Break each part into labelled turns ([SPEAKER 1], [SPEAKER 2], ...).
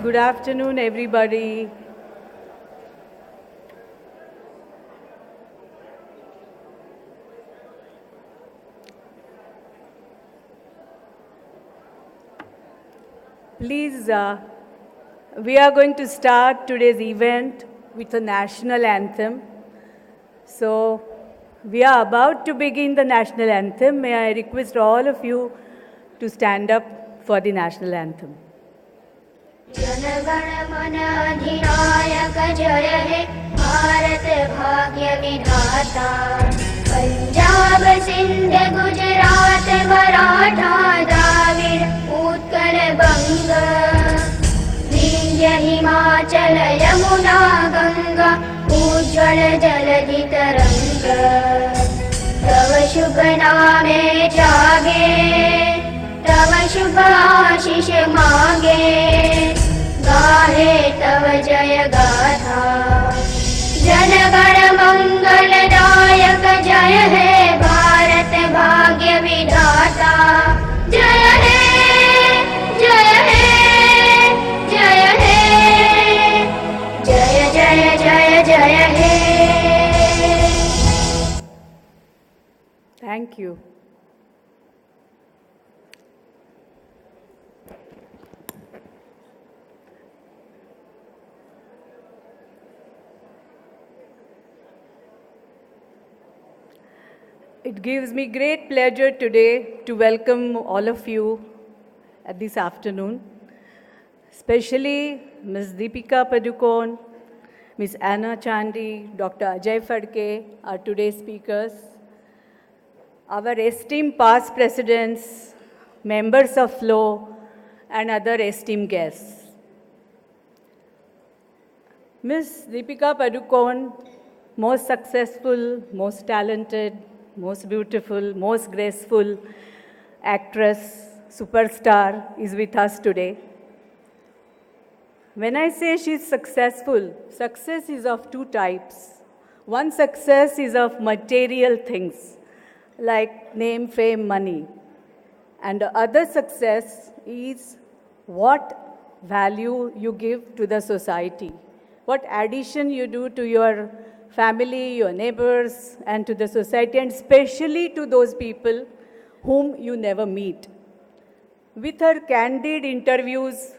[SPEAKER 1] Good afternoon, everybody. Please, we are going to start today's event with the National Anthem. So, we are about to begin the National Anthem. May I request all of you to stand up for the National Anthem.
[SPEAKER 2] जनगण मन अधिनायक जय हे भारत भाग्य विधाता पंजाब सिंध गुजरात मराठा द्राविड़ उत्कल बंग विंध्य हिमाचल यमुना गंगा उज्ज्वल जलधि तरंग तव शुभ नामे जागे तव शुभ आशीष मांगे गाहे तव जय गाथा जनगण मंगलदायक जय हे भारत भाग्य विधाता जय हे जय हे जय हे जय जय जय जय हे
[SPEAKER 1] Thank you. It gives me great pleasure today to welcome all of you at this afternoon, especially Ms. Deepika Padukone, Ms. Anna Chandy, Dr. Ajay Phadke, our today's speakers, our esteemed past presidents, members of FLOW, and other esteemed guests. Ms. Deepika Padukone, most successful, most talented, most beautiful, most graceful actress, superstar, is with us today. When I say she's successful, success is of two types. One success is of material things, like name, fame, money. And the other success is what value you give to the society, what addition you do to your family, your neighbors, and to the society, and especially to those people whom you never meet. With her candid interviews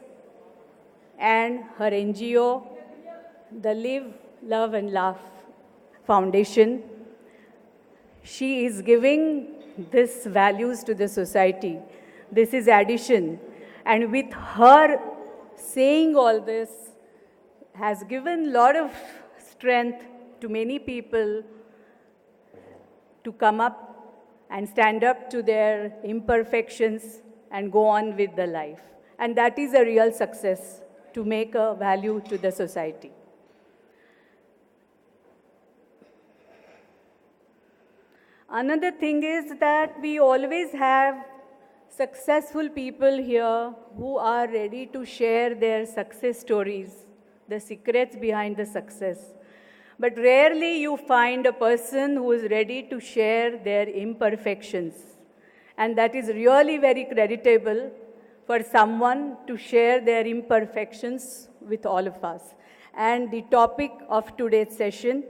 [SPEAKER 1] and her NGO, the Live, Love and Laugh Foundation, she is giving this values to the society. This is addition. And with her saying all this has given a lot of strength to many people to come up and stand up to their imperfections and go on with the life. And that is a real success, to make a value to the society. Another thing is that we always have successful people here who are ready to share their success stories, the secrets behind the success. But rarely you find a person who is ready to share their imperfections. And that is really very creditable for someone to share their imperfections with all of us. And the topic of today's session,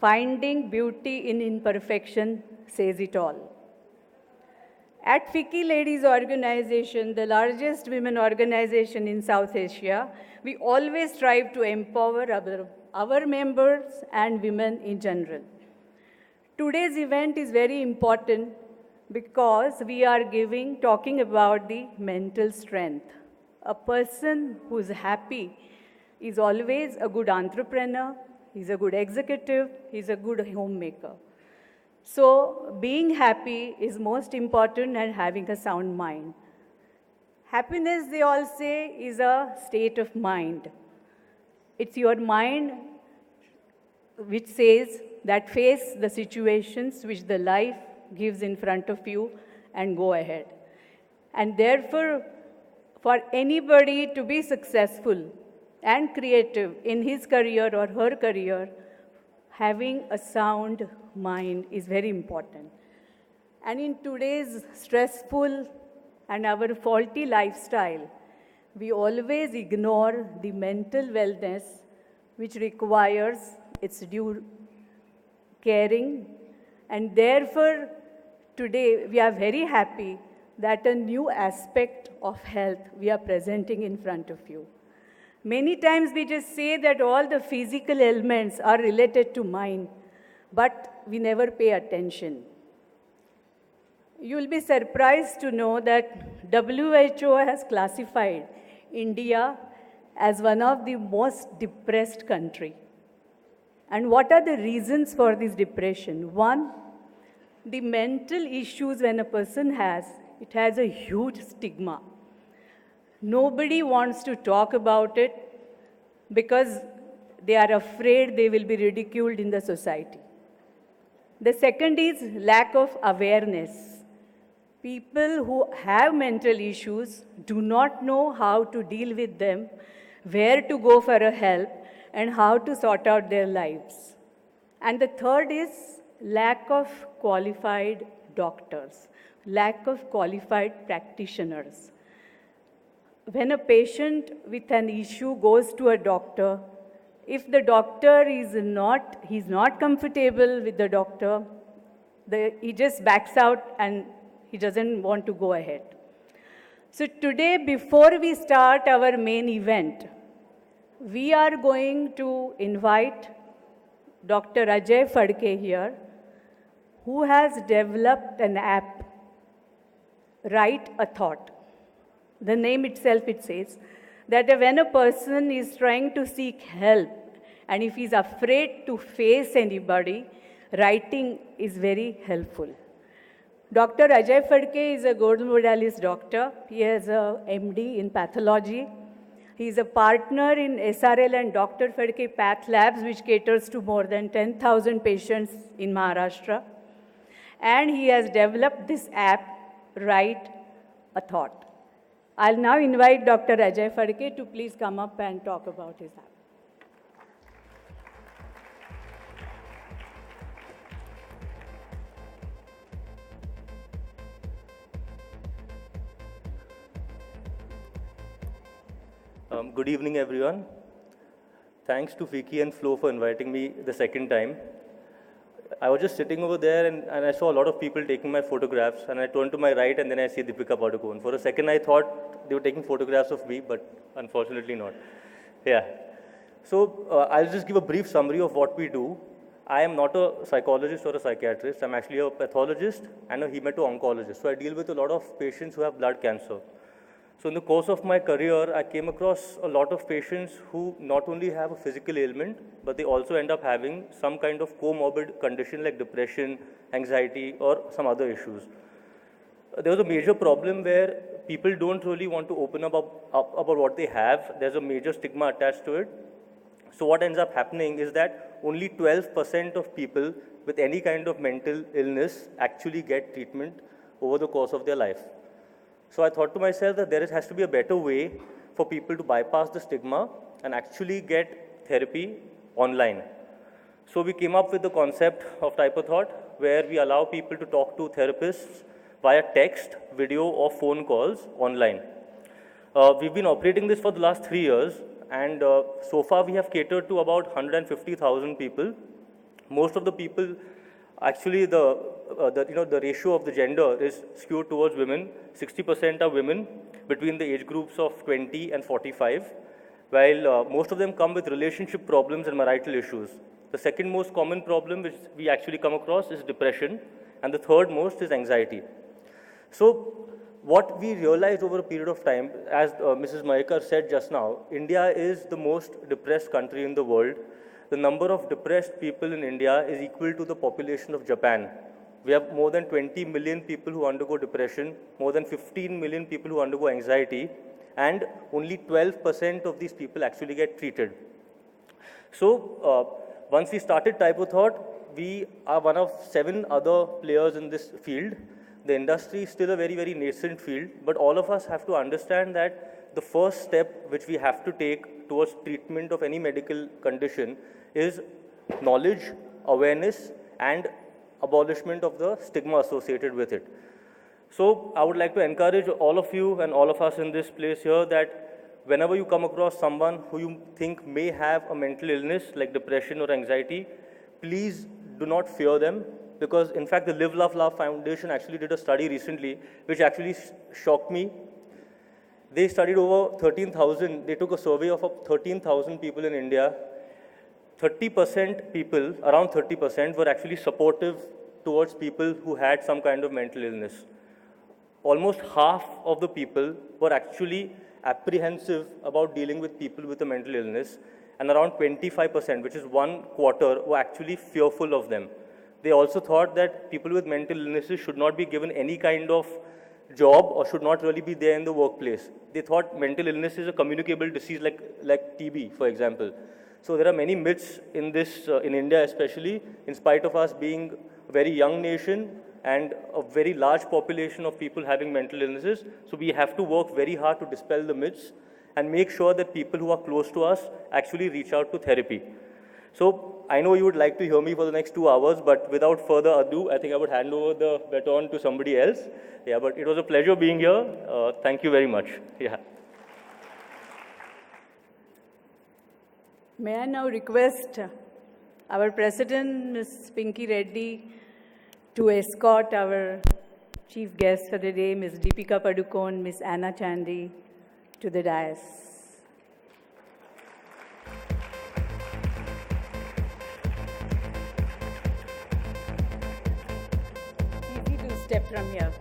[SPEAKER 1] finding beauty in imperfection, says it all. At FICCI Ladies Organization, the largest women organization in South Asia, we always strive to empower our members and women in general. Today's event is very important because we are talking about the mental strength. A person who is happy is always a good entrepreneur, he's a good executive, he's a good homemaker. So being happy is most important, and having a sound mind. Happiness, they all say, is a state of mind. It's your mind which says that face the situations which the life gives in front of you and go ahead. And therefore, for anybody to be successful and creative in his career or her career, having a sound mind is very important. And in today's stressful and our faulty lifestyle, we always ignore the mental wellness which requires its due caring. And therefore, today we are very happy that a new aspect of health we are presenting in front of you. Many times we just say that all the physical ailments are related to mind, but we never pay attention. You will be surprised to know that WHO has classified India as one of the most depressed countries. And what are the reasons for this depression? One, the mental issues when a person has, it has a huge stigma. Nobody wants to talk about it because they are afraid they will be ridiculed in the society. The second is lack of awareness. People who have mental issues do not know how to deal with them, where to go for a help, and how to sort out their lives. And the third is lack of qualified doctors, lack of qualified practitioners. When a patient with an issue goes to a doctor, if the doctor is not comfortable with the doctor, he just backs out and he doesn't want to go ahead. So today, before we start our main event, we are going to invite Dr. Ajay Phadke here, who has developed an app, Write a Thought. The name itself, it says that when a person is trying to seek help and if he's afraid to face anybody, writing is very helpful. Dr. Ajay Phadke is a gold medalist doctor. He has a MD in pathology. He is a partner in SRL and Dr. Phadke Path Labs, which caters to more than 10,000 patients in Maharashtra. And he has developed this app, Write a Thought. I'll now invite Dr. Ajay Phadke to please come up and talk about his app.
[SPEAKER 3] Good evening, everyone. Thanks to Vicky and Flo for inviting me the second time. I was just sitting over there and I saw a lot of people taking my photographs, and I turned to my right and then I see Deepika Padukone. For a second I thought they were taking photographs of me, but unfortunately not. Yeah. So I'll just give a brief summary of what we do. I am not a psychologist or a psychiatrist. I'm actually a pathologist and a hemato-oncologist. So I deal with a lot of patients who have blood cancer. So in the course of my career, I came across a lot of patients who not only have a physical ailment, but they also end up having some kind of comorbid condition like depression, anxiety, or some other issues. There was a major problem where people don't really want to open up about what they have. There's a major stigma attached to it. So what ends up happening is that only 12% of people with any kind of mental illness actually get treatment over the course of their life. So I thought to myself that there has to be a better way for people to bypass the stigma and actually get therapy online. So we came up with the concept of Type of Thought, where we allow people to talk to therapists via text, video, or phone calls online. We've been operating this for the last 3 years, and so far we have catered to about 150,000 people. Most of the people, actually the ratio of the gender is skewed towards women. 60% are women between the age groups of 20 and 45, while most of them come with relationship problems and marital issues. The second most common problem which we actually come across is depression, and the third most is anxiety. So what we realized over a period of time, as Mrs. Mahekar said just now, India is the most depressed country in the world. The number of depressed people in India is equal to the population of Japan. We have more than 20 million people who undergo depression, more than 15 million people who undergo anxiety, and only 12% of these people actually get treated. So once we started Type of Thought, we are one of 7 other players in this field. The industry is still a very, very nascent field, but all of us have to understand that the first step which we have to take towards treatment of any medical condition is knowledge, awareness, and abolishment of the stigma associated with it. So I would like to encourage all of you and all of us in this place here that whenever you come across someone who you think may have a mental illness like depression or anxiety, please do not fear them, because in fact the Live, Love, Love Foundation actually did a study recently which actually shocked me. They studied over 13,000, they took a survey of 13,000 people in India. 30% people, around 30% were actually supportive towards people who had some kind of mental illness. Almost half of the people were actually apprehensive about dealing with people with a mental illness, and around 25%, which is 1/4, were actually fearful of them. They also thought that people with mental illnesses should not be given any kind of job or should not really be there in the workplace. They thought mental illness is a communicable disease like TB, for example. So there are many myths in this, in India especially, in spite of us being a very young nation and a very large population of people having mental illnesses. So we have to work very hard to dispel the myths and make sure that people who are close to us actually reach out to therapy. So I know you would like to hear me for the next 2 hours, but without further ado, I think I would hand over the baton to somebody else. Yeah, but it was a pleasure being here. Thank you very much. Yeah.
[SPEAKER 1] May I now request our President, Ms. Pinky Reddy, to escort our chief guest for the day, Ms. Deepika Padukone, Ms. Anna Chandy, to the dais. Easy to step from here.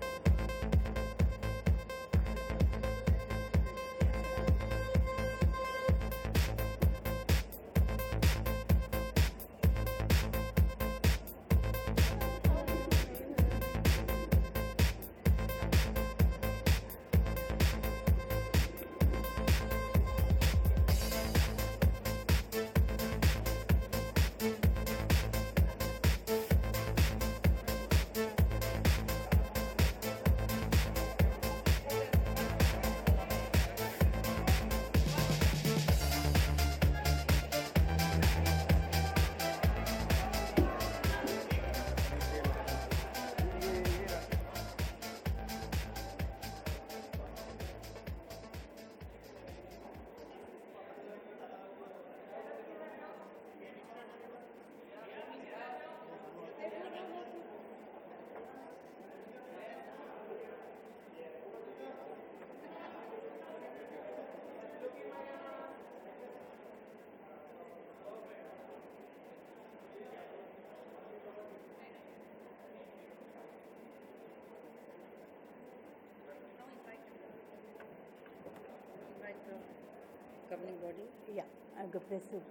[SPEAKER 4] governing body.
[SPEAKER 1] Yeah, I've got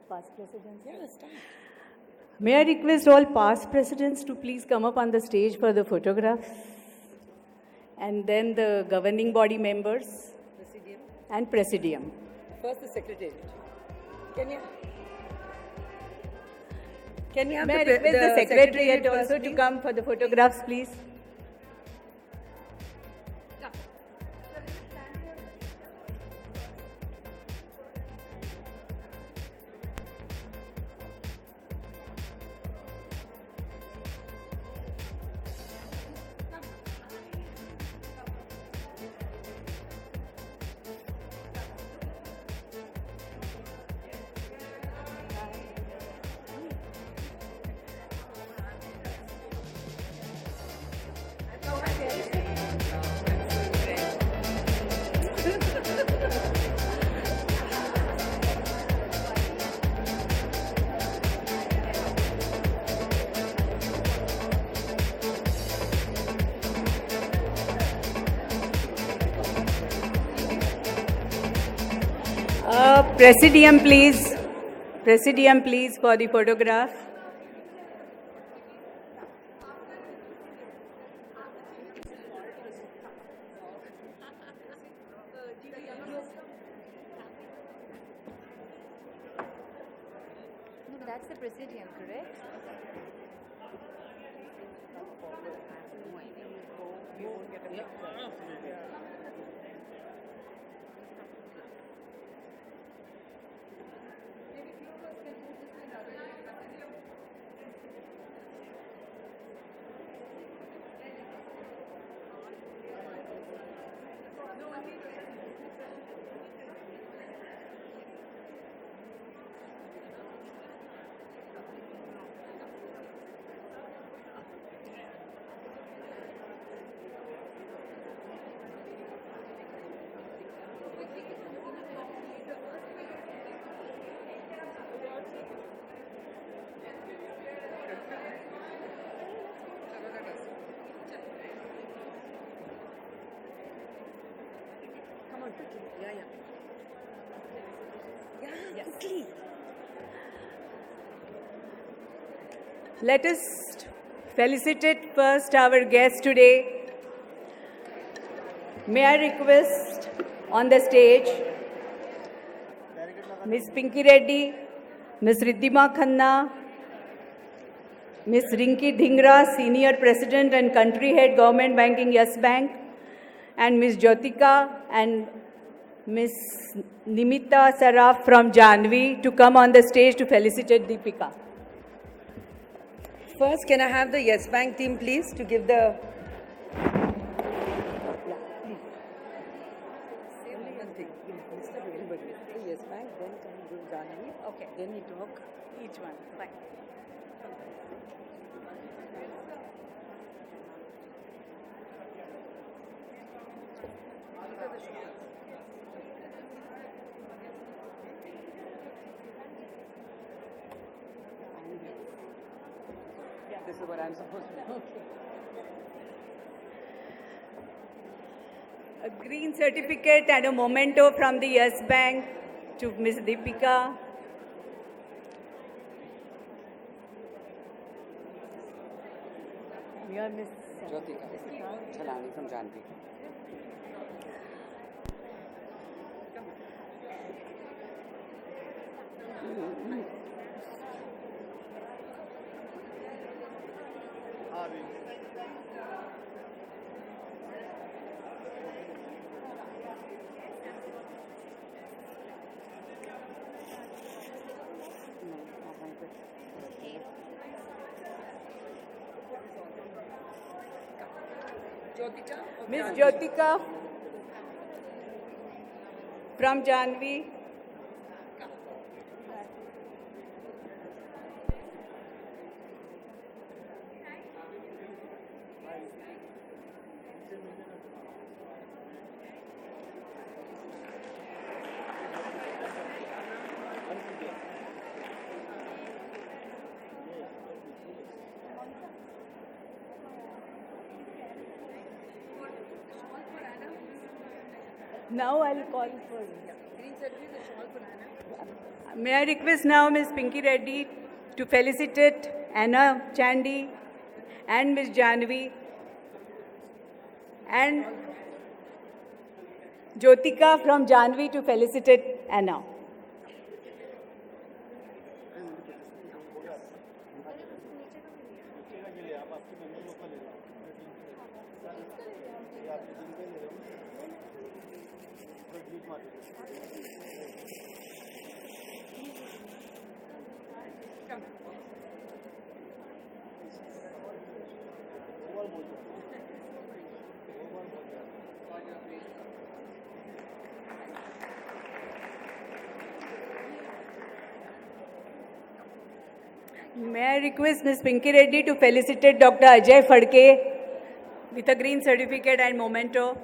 [SPEAKER 1] past presidents.
[SPEAKER 4] Yeah, let's start.
[SPEAKER 1] May I request all past presidents to please come up on the stage for the photographs? And then the governing body members
[SPEAKER 4] Presidium.
[SPEAKER 1] and presidium.
[SPEAKER 4] First, the secretariat. Can you have
[SPEAKER 1] May I
[SPEAKER 4] the
[SPEAKER 1] request the secretariat
[SPEAKER 4] first,
[SPEAKER 1] also to
[SPEAKER 4] please?
[SPEAKER 1] come for the photographs, please? Presidium, please. Presidium, please, for the photograph.
[SPEAKER 5] No, that's the presidium, correct?
[SPEAKER 4] Come on, quickly. Yeah, quickly.
[SPEAKER 1] Let us felicitate first our guest today. May I request on the stage Ms. Pinky Reddy, Ms. Riddhima Khanna, Ms. Rinki Dhingra, Senior President and Country Head Government Banking Yes Bank, and Ms. Jyotika and Ms. Nimita Saraf from Janvi to come on the stage to felicitate Deepika.
[SPEAKER 4] First, can I have the Yes Bank team, please, to give the... Yes Bank, then come Janvi.
[SPEAKER 1] Okay.
[SPEAKER 4] Then we talk.
[SPEAKER 1] Each one. Fine.
[SPEAKER 4] This is what I'm supposed to do. Okay.
[SPEAKER 1] A green certificate and a memento from the Yes Bank to Ms. Deepika. You are Ms.
[SPEAKER 6] Jyotika Chalani from Janvi.
[SPEAKER 1] Ms. Jyotika from Janvi. Now I'll call for.
[SPEAKER 4] Green certificate, the shawl for Anna.
[SPEAKER 1] May I request now Ms. Pinky Reddy to felicitate Anna Chandy and Ms. Janvi and Jyotika from Janvi to felicitate Anna. May I request Ms. Pinky Reddy to felicitate Dr. Ajay Phadke with a green certificate and memento.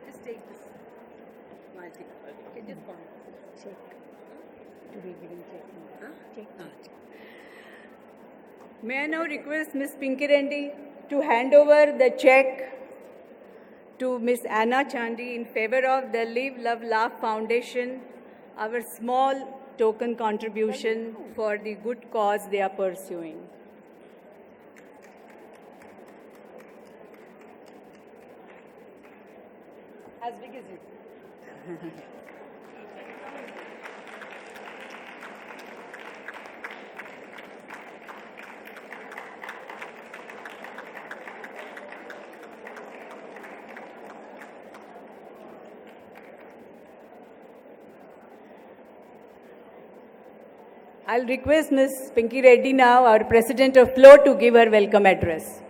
[SPEAKER 4] Just take this. I think. Okay, just one.
[SPEAKER 1] Check. To be given check.
[SPEAKER 4] Huh?
[SPEAKER 1] Check.
[SPEAKER 4] Ah,
[SPEAKER 1] May I now request Ms. Pinky Reddy to hand over the check to Ms. Anna Chandy in favor of the Live, Love, Laugh Foundation, our small token contribution for the good cause they are pursuing.
[SPEAKER 4] as big as you.
[SPEAKER 1] I'll request Ms. Pinky Reddy now, our President of Flow, to give her welcome address.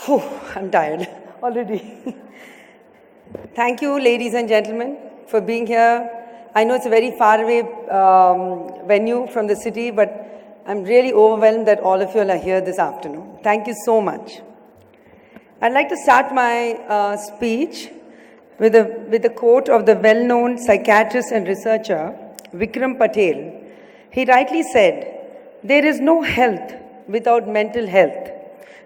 [SPEAKER 4] Whew, I'm tired already. Thank you, ladies and gentlemen, for being here. I know it's a very far away venue from the city, but I'm really overwhelmed that all of you are here this afternoon. Thank you so much. I'd like to start my speech with a quote of the well-known psychiatrist and researcher, Vikram Patel. He rightly said, "There is no health without mental health.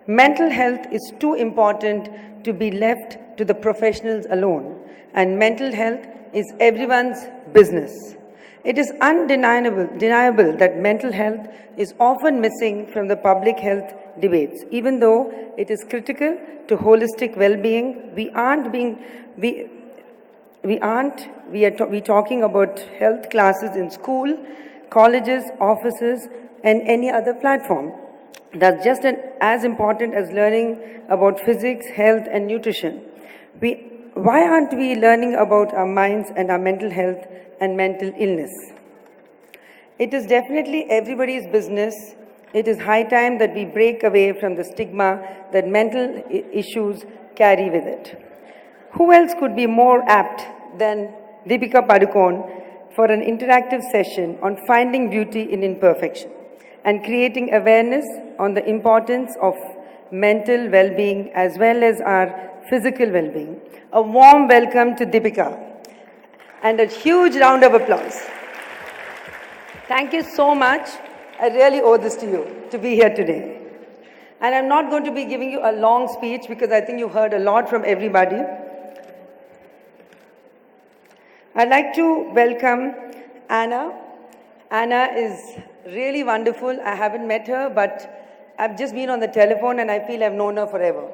[SPEAKER 4] Mental health is too important to be left to the professionals alone, and mental health is everyone's business." It is undeniable that mental health is often missing from the public health debates. Even though it is critical to holistic well-being, we talking about health classes in school, colleges, offices, and any other platform. That's just as important as learning about physics, health, and nutrition. Why aren't we learning about our minds and our mental health and mental illness? It is definitely everybody's business. It is high time that we break away from the stigma that mental issues carry with it. Who else could be more apt than Deepika Padukone for an interactive session on finding beauty in imperfection and creating awareness on the importance of mental well-being as well as our physical well-being. A warm welcome to Deepika and a huge round of applause. Thank you so much. I really owe this to you to be here today. And I'm not going to be giving you a long speech because I think you heard a lot from everybody. I'd like to welcome Anna. Anna is really wonderful. I haven't met her, but I've just been on the telephone and I feel I've known her forever.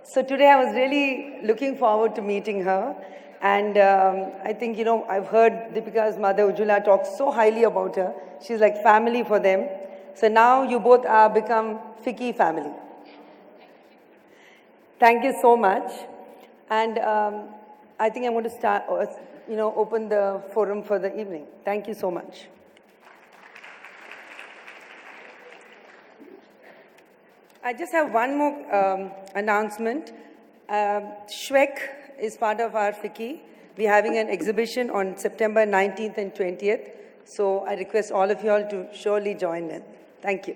[SPEAKER 4] So today I was really looking forward to meeting her. And I think, I've heard Deepika's mother, Ujjwala, talk so highly about her. She's like family for them. So now you both are become FICCI family. Thank you so much. And I think I'm going to start, open the forum for the evening. Thank you so much. I just have one more announcement. Shwek is part of our FICCI. We're having an exhibition on September 19th and 20th, so I request all of you all to surely join in. Thank you.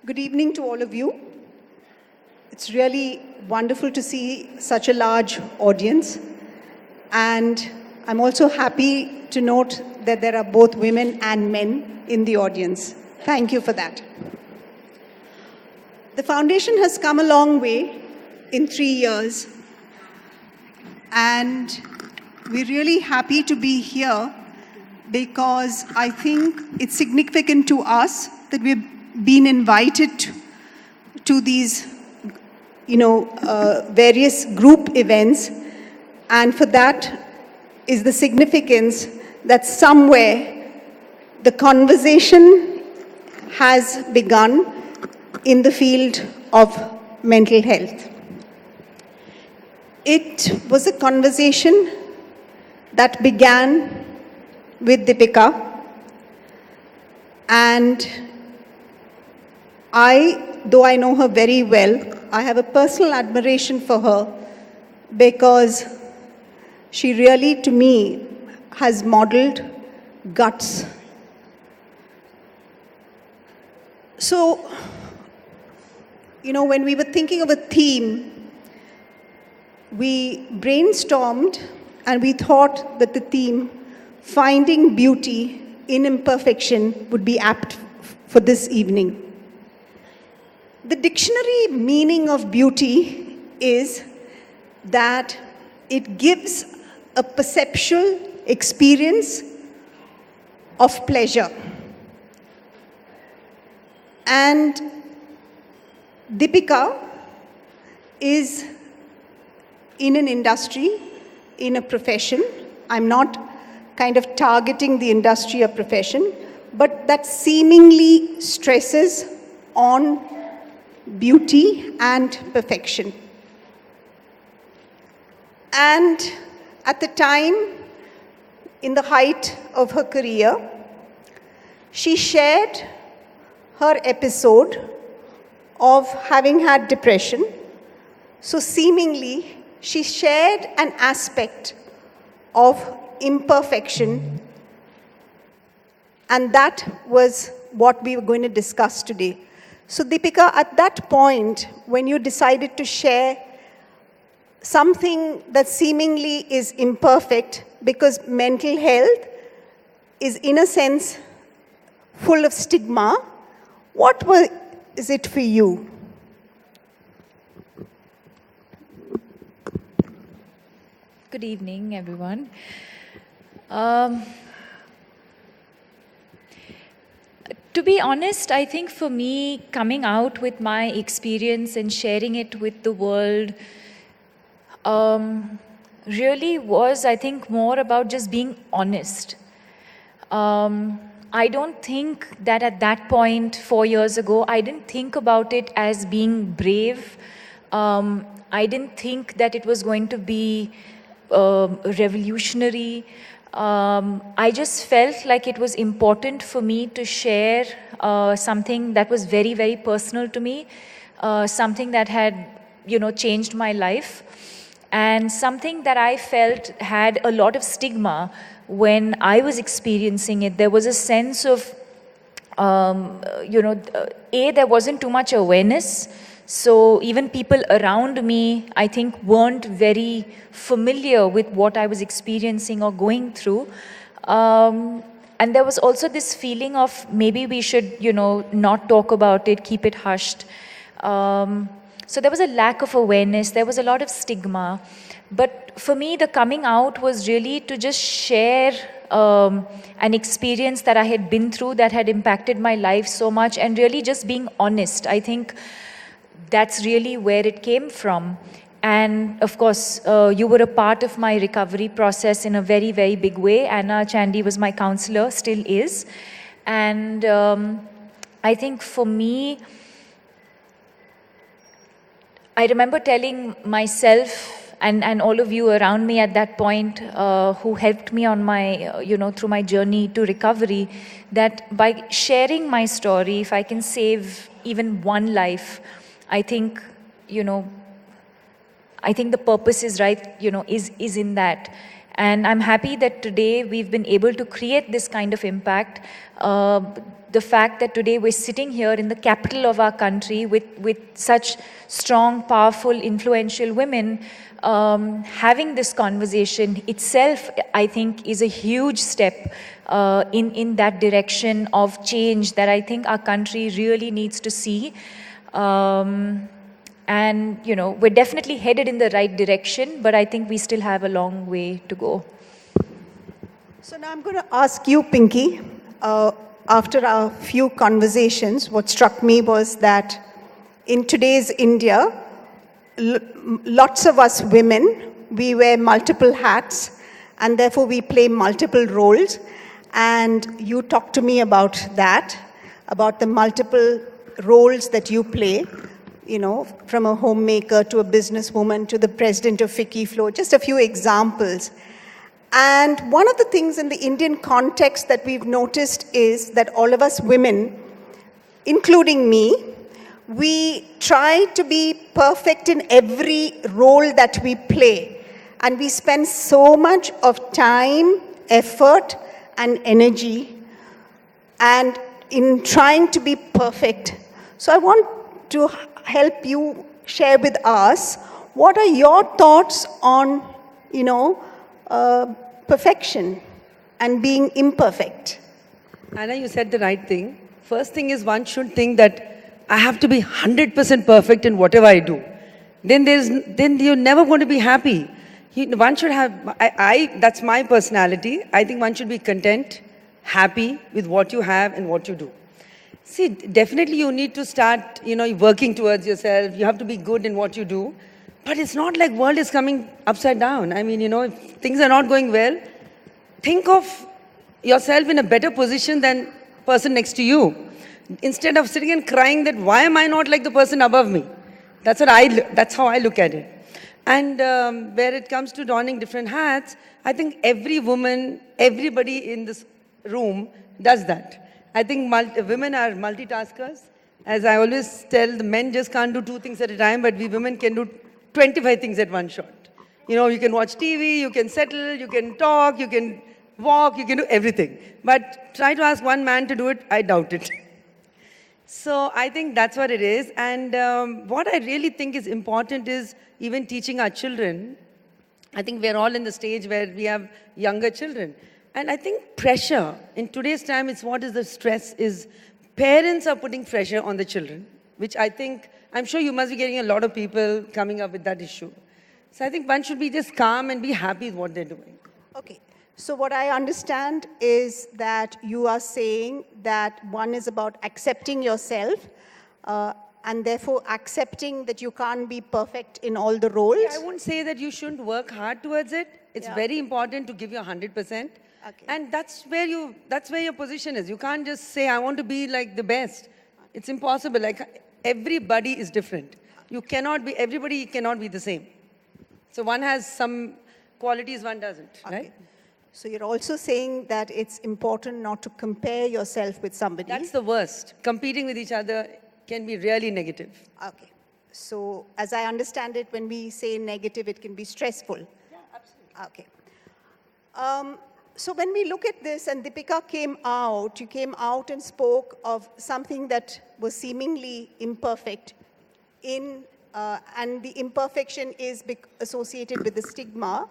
[SPEAKER 7] Good evening to all of you. It's really wonderful to see such a large audience. And I'm also happy to note that there are both women and men in the audience. Thank you for that. The foundation has come a long way in 3 years. And we're really happy to be here because I think it's significant to us that we've been invited to these, various group events, and for that is the significance that somewhere the conversation has begun in the field of mental health. It was a conversation that began with Deepika, and though I know her very well, I have a personal admiration for her because she really, to me, has modeled guts. So, when we were thinking of a theme, we brainstormed and we thought that the theme, finding beauty in imperfection, would be apt for this evening. The dictionary meaning of beauty is that it gives a perceptual experience of pleasure. And Deepika is in an industry, in a profession. I'm not kind of targeting the industry or profession, but that seemingly stresses on beauty and perfection. And at the time, in the height of her career, she shared her episode of having had depression. So seemingly, she shared an aspect of imperfection, and that was what we were going to discuss today. So Deepika, at that point, when you decided to share something that seemingly is imperfect, because mental health is in a sense full of stigma, what was it for you?
[SPEAKER 5] Good evening, everyone. To be honest, I think for me, coming out with my experience and sharing it with the world really was, I think, more about just being honest. I don't think that at that point, 4 years ago, I didn't think about it as being brave. I didn't think that it was going to be revolutionary. I just felt like it was important for me to share something that was very, very personal to me, something that had, changed my life, and something that I felt had a lot of stigma when I was experiencing it. There was a sense of, there wasn't too much awareness. So even people around me, I think, weren't very familiar with what I was experiencing or going through. And there was also this feeling of maybe we should, not talk about it, keep it hushed. So there was a lack of awareness. There was a lot of stigma. But for me, the coming out was really to just share an experience that I had been through that had impacted my life so much, and really just being honest. I think that's really where it came from. And of course, you were a part of my recovery process in a very, very big way. Anna Chandy was my counselor, still is. And I think for me, I remember telling myself and all of you around me at that point who helped me on my, through my journey to recovery, that by sharing my story, if I can save even one life, I think I think the purpose is right, is in that. And I'm happy that today we've been able to create this kind of impact. The fact that today we're sitting here in the capital of our country with such strong, powerful, influential women, having this conversation itself, I think, is a huge step in that direction of change that I think our country really needs to see. And, we're definitely headed in the right direction, but I think we still have a long way to go.
[SPEAKER 7] So now I'm going to ask you, Pinky, after a few conversations, what struck me was that in today's India, lots of us women, we wear multiple hats, and therefore we play multiple roles. And you talked to me about that, about the multiple roles that you play, from a homemaker to a businesswoman to the president of FICCI Flow, just a few examples. And one of the things in the Indian context that we've noticed is that all of us women, including me, we try to be perfect in every role that we play. And we spend so much of time, effort, and energy and in trying to be perfect. So I want to help you share with us, what are your thoughts on, perfection and being imperfect?
[SPEAKER 4] Anna, you said the right thing. First thing is, one should think that I have to be 100% perfect in whatever I do. Then you're never going to be happy. One should have, that's my personality. I think one should be content, happy with what you have and what you do. See, definitely you need to start, working towards yourself. You have to be good in what you do. But it's not like world is coming upside down. I mean, if things are not going well, think of yourself in a better position than person next to you. Instead of sitting and crying that, why am I not like the person above me? That's how I look at it. And where it comes to donning different hats, I think every woman, everybody in this room does that. I think women are multitaskers. As I always tell, the men just can't do 2 things at a time, but we women can do 25 things at one shot. You can watch TV, you can settle, you can talk, you can walk, you can do everything. But try to ask one man to do it, I doubt it. So I think that's what it is. And what I really think is important is even teaching our children. I think we're all in the stage where we have younger children. And I think pressure, in today's time, it's what is the stress is parents are putting pressure on the children, which I'm sure you must be getting a lot of people coming up with that issue. So I think one should be just calm and be happy with what they're doing.
[SPEAKER 7] Okay. So what I understand is that you are saying that one is about accepting yourself and therefore accepting that you can't be perfect in all the roles.
[SPEAKER 4] I won't say that you shouldn't work hard towards it. It's very important to give your 100%. Okay. And that's where your position is. You can't just say, I want to be like the best. It's impossible. Like, everybody is different. Everybody cannot be the same. So one has some qualities, one doesn't, right?
[SPEAKER 7] So you're also saying that it's important not to compare yourself with somebody.
[SPEAKER 4] That's the worst. Competing with each other can be really negative.
[SPEAKER 7] Okay. So as I understand it, when we say negative, it can be stressful.
[SPEAKER 4] Yeah, absolutely.
[SPEAKER 7] Okay. So when we look at this, and Deepika you came out and spoke of something that was seemingly imperfect, and the imperfection is associated with the stigma.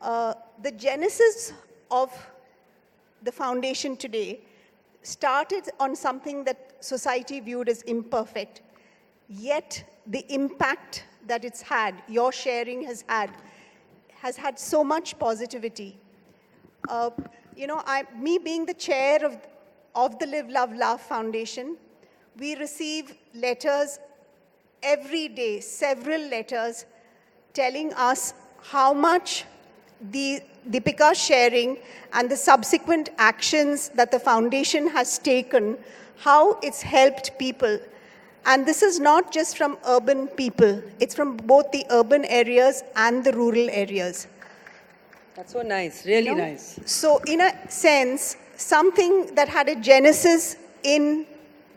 [SPEAKER 7] The genesis of the foundation today started on something that society viewed as imperfect, yet the impact that it's had, your sharing has had so much positivity. Me being the chair of the Live, Love, Laugh Foundation, we receive letters every day, several letters telling us how much the Deepika's sharing and the subsequent actions that the foundation has taken, how it's helped people. And this is not just from urban people, it's from both the urban areas and the rural areas.
[SPEAKER 4] That's so nice, really nice.
[SPEAKER 7] So in a sense, something that had a genesis in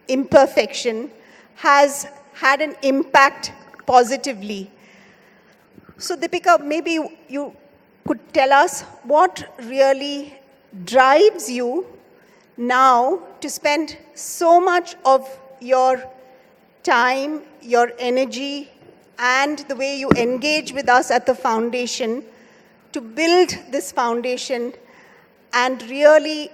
[SPEAKER 7] imperfection has had an impact positively. So Deepika, maybe you could tell us what really drives you now to spend so much of your time, your energy, and the way you engage with us at the foundation to build this foundation and really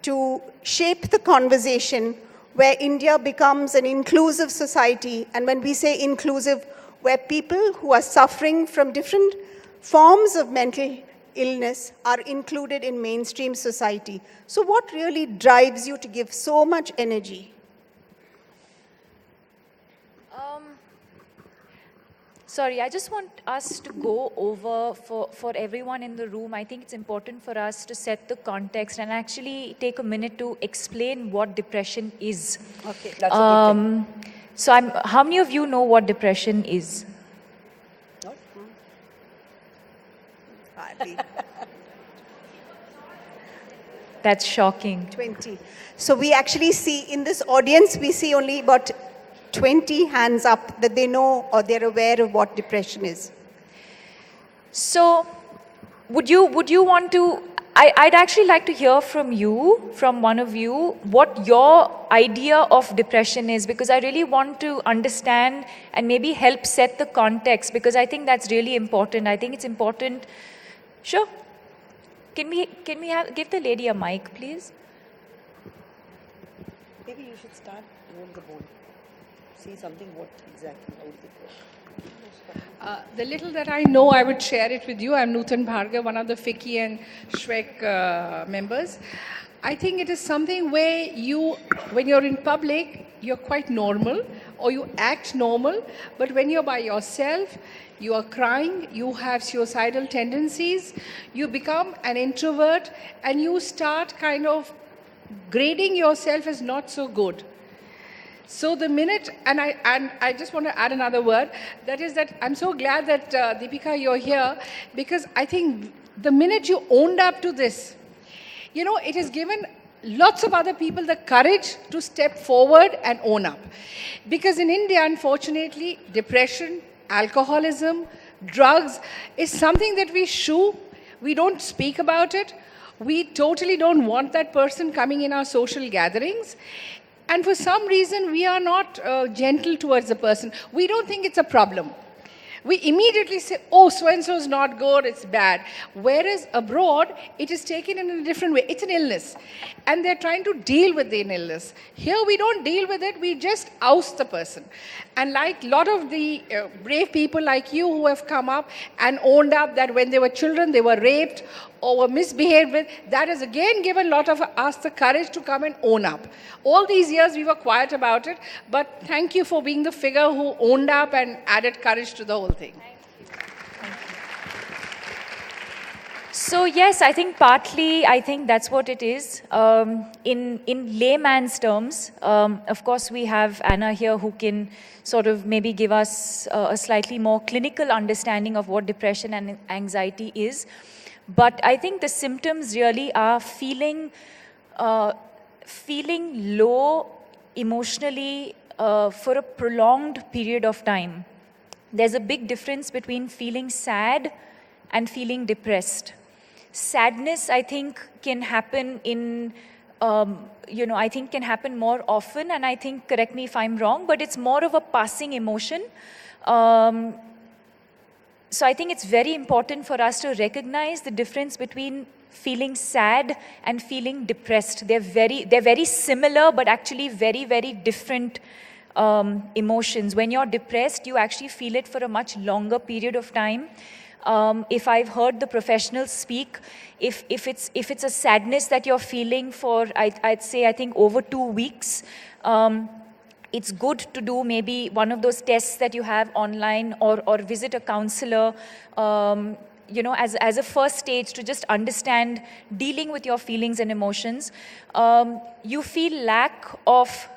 [SPEAKER 7] to shape the conversation where India becomes an inclusive society. And when we say inclusive, where people who are suffering from different forms of mental illness are included in mainstream society. So what really drives you to give so much energy?
[SPEAKER 5] Sorry, I just want us to go over for everyone in the room. I think it's important for us to set the context and actually take a minute to explain what depression is.
[SPEAKER 7] Okay, that's a good thing.
[SPEAKER 5] So how many of you know what depression is?
[SPEAKER 7] Hardly.
[SPEAKER 5] That's shocking.
[SPEAKER 7] 20. So we actually see, in this audience, we see only about 20 hands up that they know or they're aware of what depression is.
[SPEAKER 5] So would you want to, I'd actually like to hear from you, from one of you, what your idea of depression is, because I really want to understand and maybe help set the context, because I think that's really important. I think it's important. Sure. Can we give the lady a mic, please?
[SPEAKER 4] Maybe you should start with the board. See something, what exactly, how would it work?
[SPEAKER 8] The little that I know, I would share it with you. I'm Nutan Bhargav, one of the FICCI and Shrek members. I think it is something where when you're in public, you're quite normal or you act normal, but when you're by yourself, you are crying, you have suicidal tendencies, you become an introvert and you start kind of grading yourself as not so good. So the minute, and I just want to add another word, that is that I'm so glad that Deepika, you're here, because I think the minute you owned up to this, it has given lots of other people the courage to step forward and own up. Because in India, unfortunately, depression, alcoholism, drugs is something that we shoo. We don't speak about it. We totally don't want that person coming in our social gatherings. And for some reason, we are not gentle towards the person. We don't think it's a problem. We immediately say, oh, so-and-so is not good, it's bad. Whereas abroad, it is taken in a different way. It's an illness. And they're trying to deal with the illness. Here, we don't deal with it, we just oust the person. And like a lot of the brave people like you who have come up and owned up that when they were children, they were raped or were misbehaved with, that has again given a lot of us the courage to come and own up. All these years we were quiet about it, but thank you for being the figure who owned up and added courage to the whole thing.
[SPEAKER 5] Thank you. So yes, I think partly, that's what it is. In layman's terms, of course we have Anna here who can sort of maybe give us a slightly more clinical understanding of what depression and anxiety is. But I think the symptoms really are feeling low emotionally for a prolonged period of time. There's a big difference between feeling sad and feeling depressed. Sadness, I think, can happen can happen more often, and I think, correct me if I'm wrong, but it's more of a passing emotion. So I think it's very important for us to recognize the difference between feeling sad and feeling depressed. They're very similar, but actually very, very different emotions. When you're depressed, you actually feel it for a much longer period of time. If I've heard the professionals speak, if it's a sadness that you're feeling for, I'd say, I think over 2 weeks, it's good to do maybe one of those tests that you have online or visit a counselor, as a first stage to just understand dealing with your feelings and emotions. You feel lack of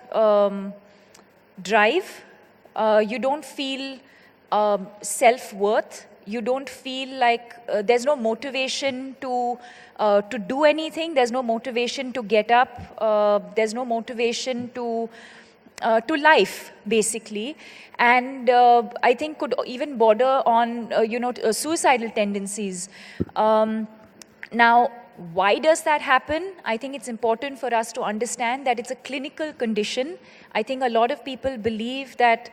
[SPEAKER 5] drive. You don't feel self-worth. You don't feel like there's no motivation to do anything. There's no motivation to get up. There's no motivation to to life, basically, and I think could even border on, suicidal tendencies. Now, why does that happen? I think it's important for us to understand that it's a clinical condition. I think a lot of people believe that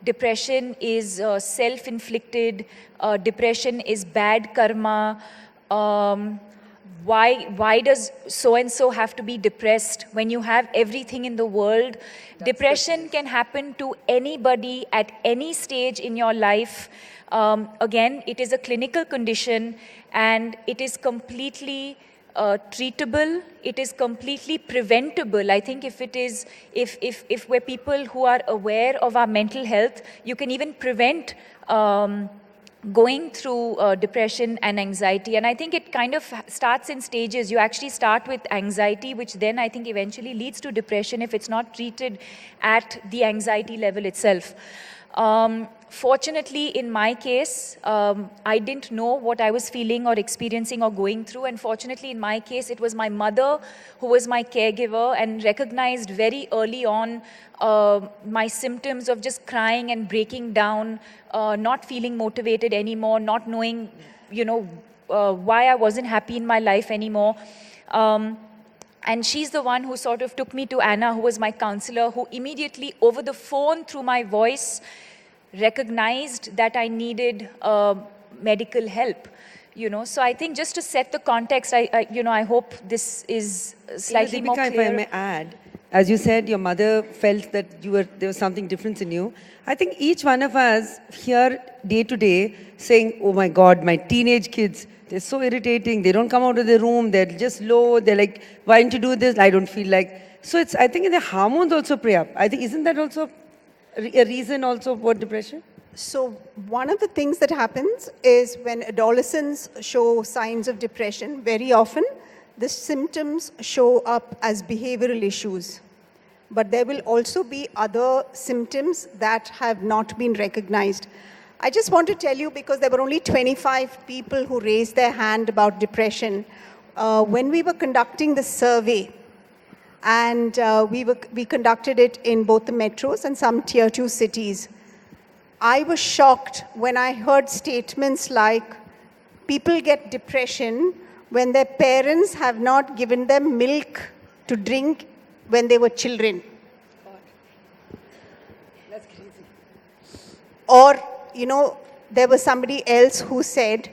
[SPEAKER 5] depression is self-inflicted, depression is bad karma. Why does so-and-so have to be depressed when you have everything in the world? Depression can happen to anybody at any stage in your life. Again, it is a clinical condition and it is completely treatable, it is completely preventable. I think if we're people who are aware of our mental health, you can even prevent going through depression and anxiety. And I think it kind of starts in stages. You actually start with anxiety, which then I think eventually leads to depression if it's not treated at the anxiety level itself. Fortunately, in my case, I didn't know what I was feeling or experiencing or going through. And fortunately, in my case, it was my mother who was my caregiver and recognized very early on my symptoms of just crying and breaking down, not feeling motivated anymore, not knowing, why I wasn't happy in my life anymore. And she's the one who sort of took me to Anna, who was my counselor, who immediately over the phone through my voice recognized that I needed medical help. So I think just to set the context, I hope this is slightly more clear.
[SPEAKER 4] Deepika, if I may add, as you said, your mother felt that there was something different in you. I think each one of us here day to day saying, oh my God, my teenage kids, they're so irritating. They don't come out of their room. They're just low. They're like, why don't you do this? I don't feel like. So I think the hormones also play up. I think, isn't that also a reason also for depression?
[SPEAKER 7] So one of the things that happens is when adolescents show signs of depression, very often the symptoms show up as behavioral issues. But there will also be other symptoms that have not been recognized. I just want to tell you, because there were only 25 people who raised their hand about depression, when we were conducting the survey, and we conducted it in both the metros and some tier 2 cities, I was shocked when I heard statements like, people get depression when their parents have not given them milk to drink when they were children.
[SPEAKER 4] That's crazy.
[SPEAKER 7] Or, there was somebody else who said,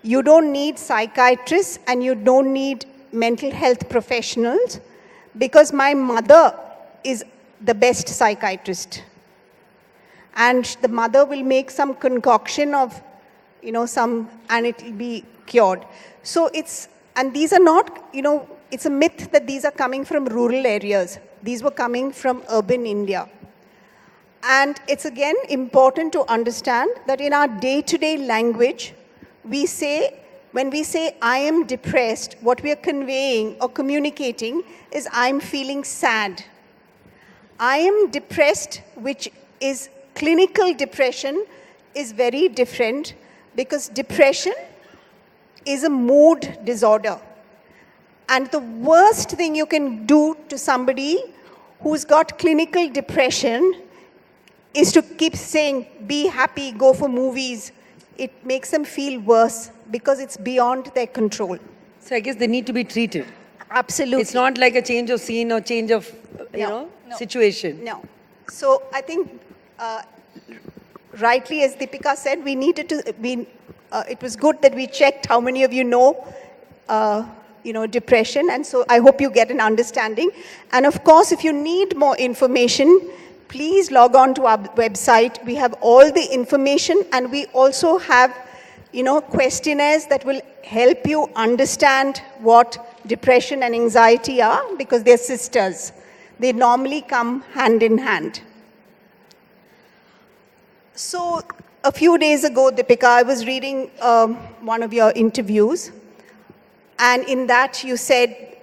[SPEAKER 7] you don't need psychiatrists and you don't need mental health professionals because my mother is the best psychiatrist. And the mother will make some concoction of, and it will be cured. So these are not, it's a myth that these are coming from rural areas. These were coming from urban India. And it's again important to understand that in our day-to-day language, when we say I am depressed, what we are conveying or communicating is I'm feeling sad. I am depressed, which is clinical depression, is very different because depression is a mood disorder. And the worst thing you can do to somebody who's got clinical depression is to keep saying, be happy, go for movies. It makes them feel worse because it's beyond their control.
[SPEAKER 4] So I guess they need to be treated.
[SPEAKER 7] Absolutely.
[SPEAKER 4] It's not like a change of scene or change of, situation.
[SPEAKER 7] No. So I think, rightly as Deepika said, we needed to, it was good that we checked how many of you know, depression. And so I hope you get an understanding. And of course, if you need more information, please log on to our website. We have all the information, and we also have, questionnaires that will help you understand what depression and anxiety are, because they're sisters. They normally come hand in hand. So a few days ago, Deepika, I was reading one of your interviews, and in that you said,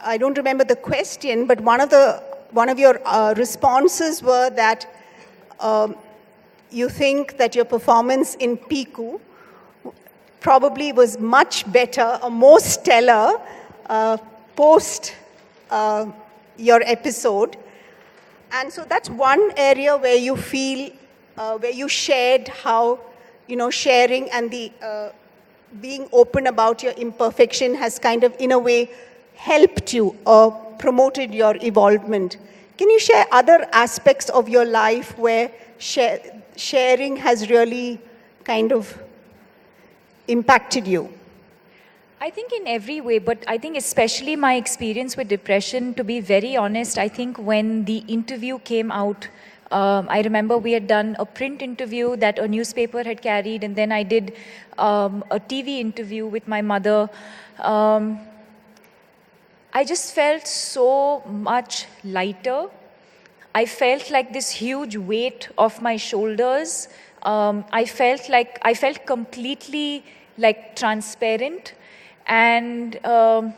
[SPEAKER 7] I don't remember the question, but one of your responses were that you think that your performance in Piku probably was much better or more stellar post your episode. And so that's one area where you feel, where you shared how, sharing and the being open about your imperfection has kind of, in a way, helped you or promoted your evolvement. Can you share other aspects of your life where sharing has really kind of impacted you?
[SPEAKER 5] I think in every way, but I think especially my experience with depression, to be very honest, I think when the interview came out, I remember we had done a print interview that a newspaper had carried, and then I did a TV interview with my mother. I just felt so much lighter. I felt like this huge weight off my shoulders. I felt completely like transparent and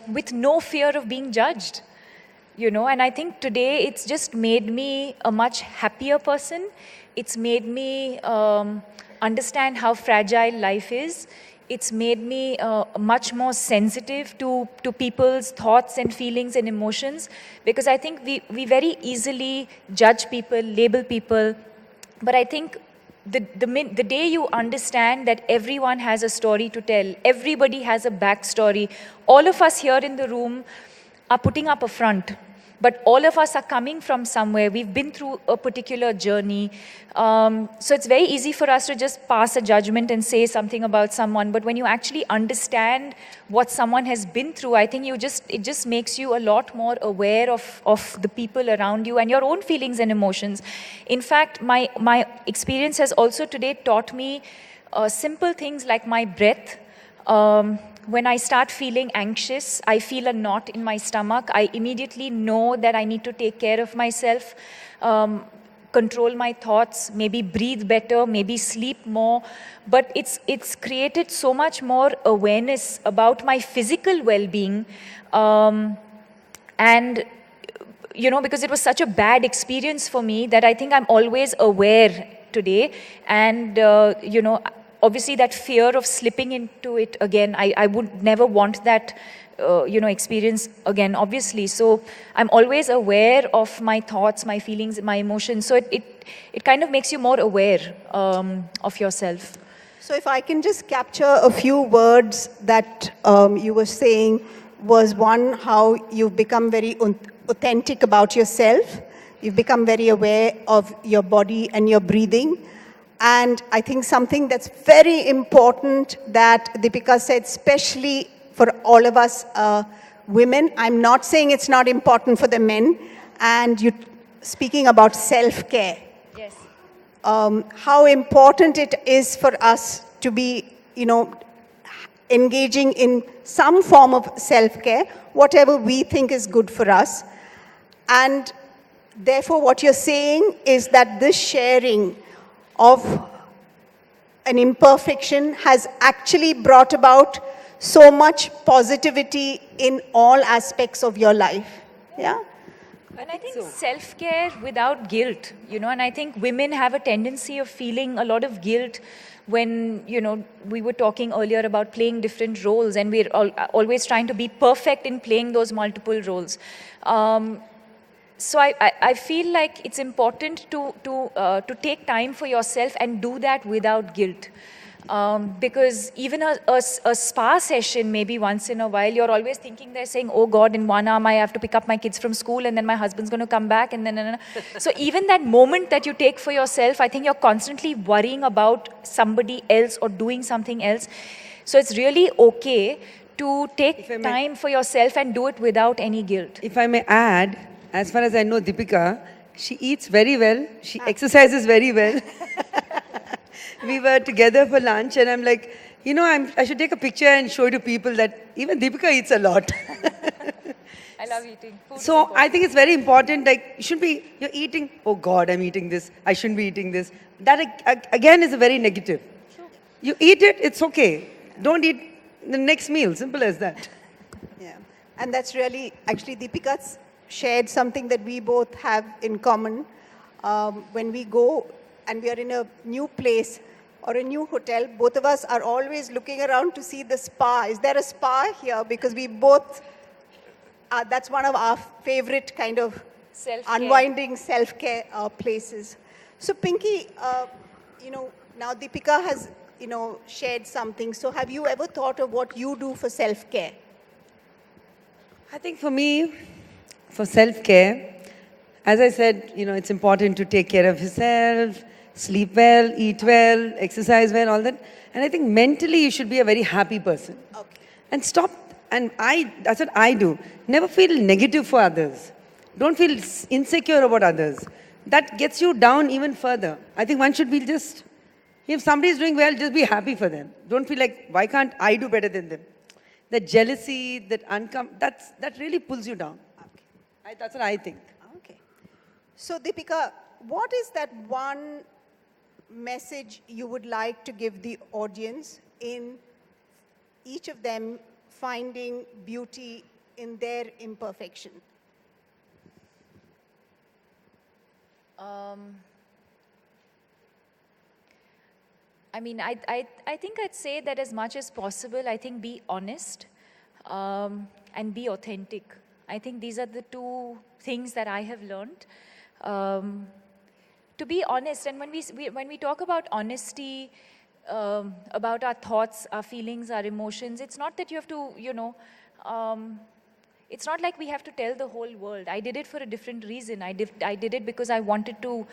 [SPEAKER 5] with no fear of being judged. And I think today it's just made me a much happier person. It's made me understand how fragile life is. It's made me much more sensitive to people's thoughts and feelings and emotions, because I think we very easily judge people, label people. But I think the day you understand that everyone has a story to tell, everybody has a backstory, all of us here in the room are putting up a front, but all of us are coming from somewhere. We've been through a particular journey. So it's very easy for us to just pass a judgment and say something about someone. But when you actually understand what someone has been through, I think it just makes you a lot more aware of the people around you and your own feelings and emotions. In fact, my experience has also today taught me simple things like my breath. When I start feeling anxious, I feel a knot in my stomach. I immediately know that I need to take care of myself, control my thoughts, maybe breathe better, maybe sleep more. But it's created so much more awareness about my physical well-being. And, because it was such a bad experience for me that I think I'm always aware today. And, obviously that fear of slipping into it again, I would never want that, experience again, obviously. So I'm always aware of my thoughts, my feelings, my emotions. So it kind of makes you more aware of yourself.
[SPEAKER 7] So if I can just capture a few words that you were saying, was one, how you've become very authentic about yourself. You've become very aware of your body and your breathing. And I think something that's very important that Deepika said, especially for all of us women, I'm not saying it's not important for the men, and you speaking about self-care.
[SPEAKER 5] Yes.
[SPEAKER 7] How important it is for us to be, engaging in some form of self-care, whatever we think is good for us. And therefore, what you're saying is that this sharing of an imperfection has actually brought about so much positivity in all aspects of your life. Yeah?
[SPEAKER 5] And I think self-care without guilt, and I think women have a tendency of feeling a lot of guilt when, we were talking earlier about playing different roles, and we're always trying to be perfect in playing those multiple roles. So I feel like it's important to take time for yourself and do that without guilt. Because even a spa session, maybe once in a while, you're always thinking they're saying, oh God, in one arm I have to pick up my kids from school, and then my husband's going to come back, and then. So even that moment that you take for yourself, I think you're constantly worrying about somebody else or doing something else. So it's really okay to take time for yourself and do it without any guilt.
[SPEAKER 4] If I may add, as far as I know Deepika, she eats very well, she exercises very well. We were together for lunch and I'm like, I should take a picture and show to people that even Deepika eats a lot.
[SPEAKER 5] I love eating. Food
[SPEAKER 4] So I think it's very important, like, you're eating, oh God, I'm eating this, I shouldn't be eating this. That again is a very negative. Sure. You eat it, it's okay. Don't eat the next meal, simple as that.
[SPEAKER 7] Yeah, and that's really, actually Deepika's shared something that we both have in common. When we go and we are in a new place or a new hotel, both of us are always looking around to see the spa. Is there a spa here? Because we both, that's one of our favorite kind of
[SPEAKER 5] Self-care.
[SPEAKER 7] unwinding self-care places. So Pinky, now Deepika has, shared something. So have you ever thought of what you do for self-care?
[SPEAKER 4] I think for me, for self-care, as I said, it's important to take care of yourself, sleep well, eat well, exercise well, all that. And I think mentally you should be a very happy person.
[SPEAKER 7] Okay.
[SPEAKER 4] And stop, that's what I do. Never feel negative for others. Don't feel insecure about others. That gets you down even further. I think one should be if somebody is doing well, just be happy for them. Don't feel like, why can't I do better than them? That jealousy, that really pulls you down. Okay. That's what I think.
[SPEAKER 7] Okay. So Deepika, what is that one message you would like to give the audience in each of them finding beauty in their imperfection?
[SPEAKER 5] I think I'd say that as much as possible, I think be honest and be authentic. I think these are the two things that I have learned. To be honest, and when we talk about honesty, about our thoughts, our feelings, our emotions, it's not that you have to, it's not like we have to tell the whole world. I did it for a different reason. I did it because I wanted to,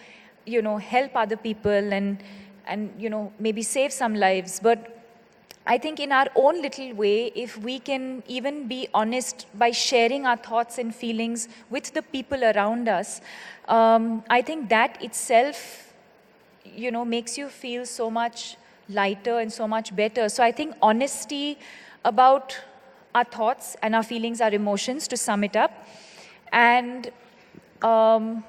[SPEAKER 5] help other people and maybe save some lives. But I think in our own little way, if we can even be honest by sharing our thoughts and feelings with the people around us, I think that itself, makes you feel so much lighter and so much better. So I think honesty about our thoughts and our feelings, our emotions, to sum it up. And I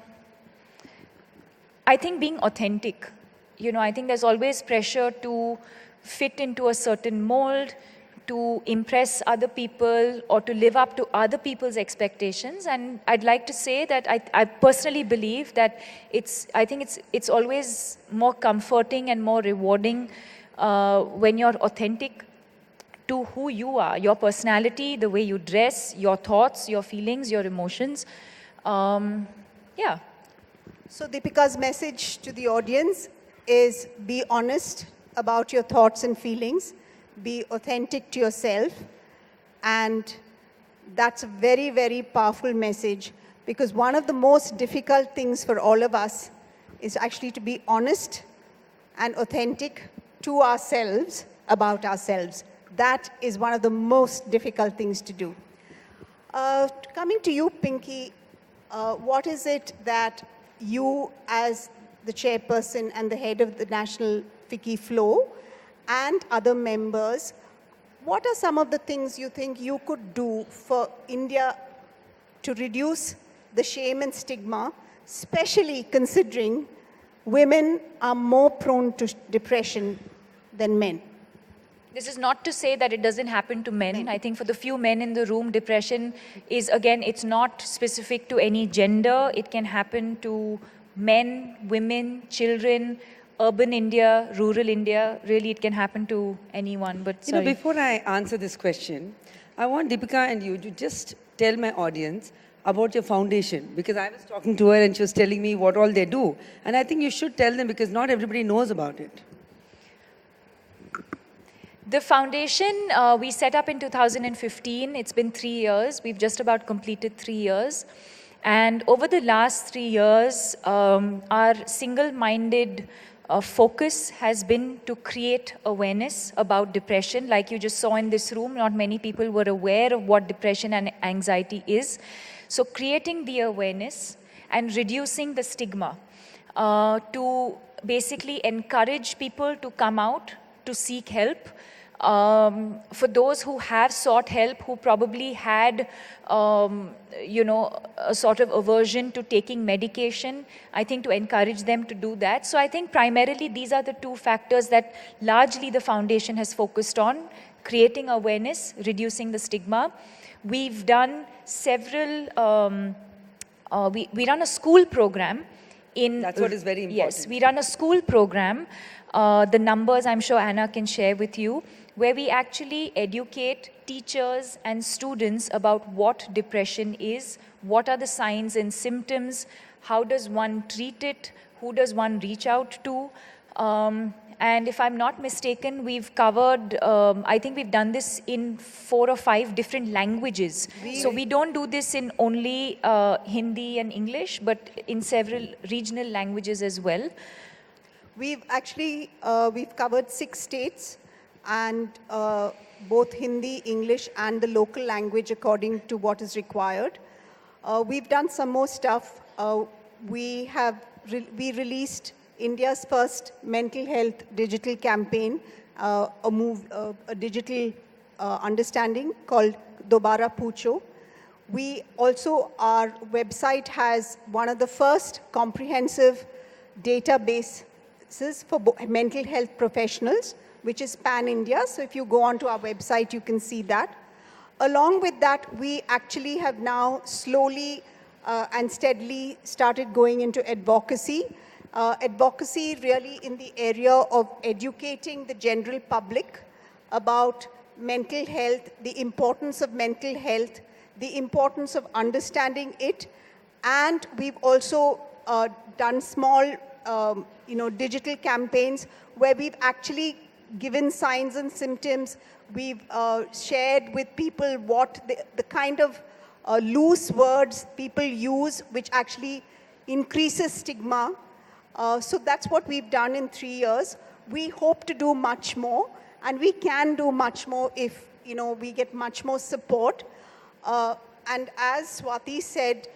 [SPEAKER 5] think being authentic. I think there's always pressure to fit into a certain mold, to impress other people or to live up to other people's expectations. And I'd like to say that I personally believe that it's always more comforting and more rewarding when you're authentic to who you are, your personality, the way you dress, your thoughts, your feelings, your emotions. Yeah.
[SPEAKER 7] So Deepika's message to the audience is be honest about your thoughts and feelings, be authentic to yourself, and that's a very, very powerful message, because one of the most difficult things for all of us is actually to be honest and authentic to ourselves about ourselves. That is one of the most difficult things to do. Coming to you, Pinky, what is it that you, as the chairperson and the head of the National FICCI Flow and other members, what are some of the things you think you could do for India to reduce the shame and stigma, especially considering women are more prone to depression than men?
[SPEAKER 5] This is not to say that it doesn't happen to men. I think for the few men in the room, depression is, again, it's not specific to any gender. It can happen to men, women, children, urban India, rural India. Really, it can happen to anyone. But sorry.
[SPEAKER 4] Before I answer this question, I want Deepika and you to just tell my audience about your foundation, because I was talking to her and she was telling me what all they do. And I think you should tell them, because not everybody knows about it.
[SPEAKER 5] The foundation we set up in 2015. It's been 3 years. We've just about completed 3 years. And over the last 3 years, our single-minded focus has been to create awareness about depression. Like you just saw in this room, not many people were aware of what depression and anxiety is. So creating the awareness and reducing the stigma to basically encourage people to come out to seek help. For those who have sought help, who probably had, a sort of aversion to taking medication, I think to encourage them to do that. So I think primarily these are the two factors that largely the foundation has focused on: creating awareness, reducing the stigma. We've done several, we run a school program.
[SPEAKER 4] That's what is very important.
[SPEAKER 5] Yes, we run a school program. The numbers I'm sure Anna can share with you, where we actually educate teachers and students about what depression is, what are the signs and symptoms, how does one treat it, who does one reach out to. And if I'm not mistaken, we've covered, I think we've done this in 4 or 5 different languages. So we don't do this in only Hindi and English, but in several regional languages as well.
[SPEAKER 7] We've actually, we've covered 6 states and both Hindi, English and the local language according to what is required. We've done some more stuff. We released India's first mental health digital campaign, a digital understanding called Dobara Pucho. We also, our website has one of the first comprehensive databases for mental health professionals, which is pan-India. So if you go onto our website, you can see that. Along with that, we actually have now slowly and steadily started going into advocacy. Advocacy really in the area of educating the general public about mental health, the importance of mental health, the importance of understanding it, and we've also done small digital campaigns where we've actually given signs and symptoms. We've shared with people what the kind of loose words people use, which actually increases stigma. So that's what we've done in 3 years. We hope to do much more, and we can do much more if we get much more support. And as Swati said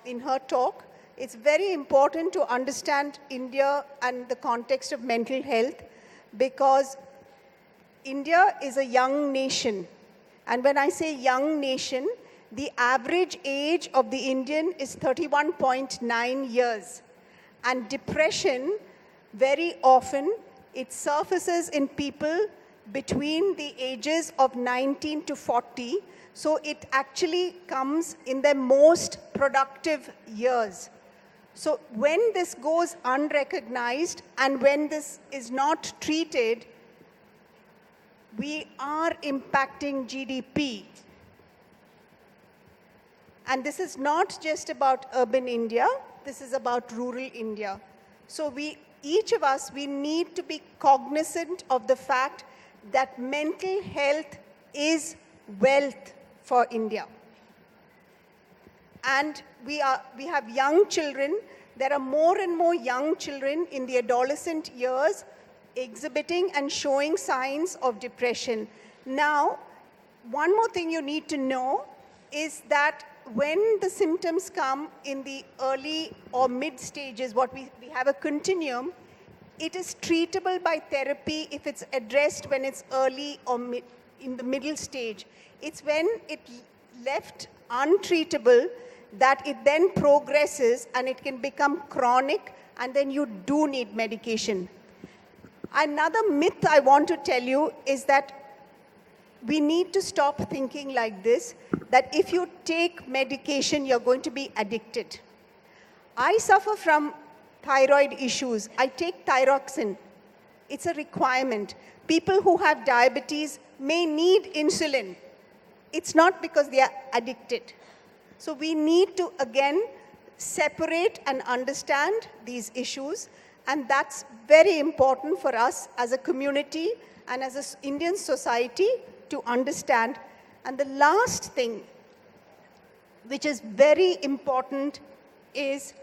[SPEAKER 7] in her talk, it's very important to understand India and the context of mental health, because India is a young nation. And when I say young nation, the average age of the Indian is 31.9 years. And depression, very often, it surfaces in people between the ages of 19 to 40. So it actually comes in their most productive years. So when this goes unrecognized and when this is not treated, we are impacting GDP. And this is not just about urban India. This is about rural India. So each of us, we need to be cognizant of the fact that mental health is wealth for India. And we have young children. There are more and more young children in the adolescent years exhibiting and showing signs of depression. Now, one more thing you need to know is that when the symptoms come in the early or mid stages, we have a continuum, it is treatable by therapy if it's addressed when it's early or in the middle stage. It's when it's left untreatable that it then progresses and it can become chronic, and then you do need medication. Another myth I want to tell you is that we need to stop thinking like this, that if you take medication, you're going to be addicted. I suffer from thyroid issues. I take thyroxine. It's a requirement. People who have diabetes may need insulin. It's not because they are addicted. So we need to, again, separate and understand these issues. And that's very important for us as a community and as an Indian society to understand. And the last thing, which is very important, is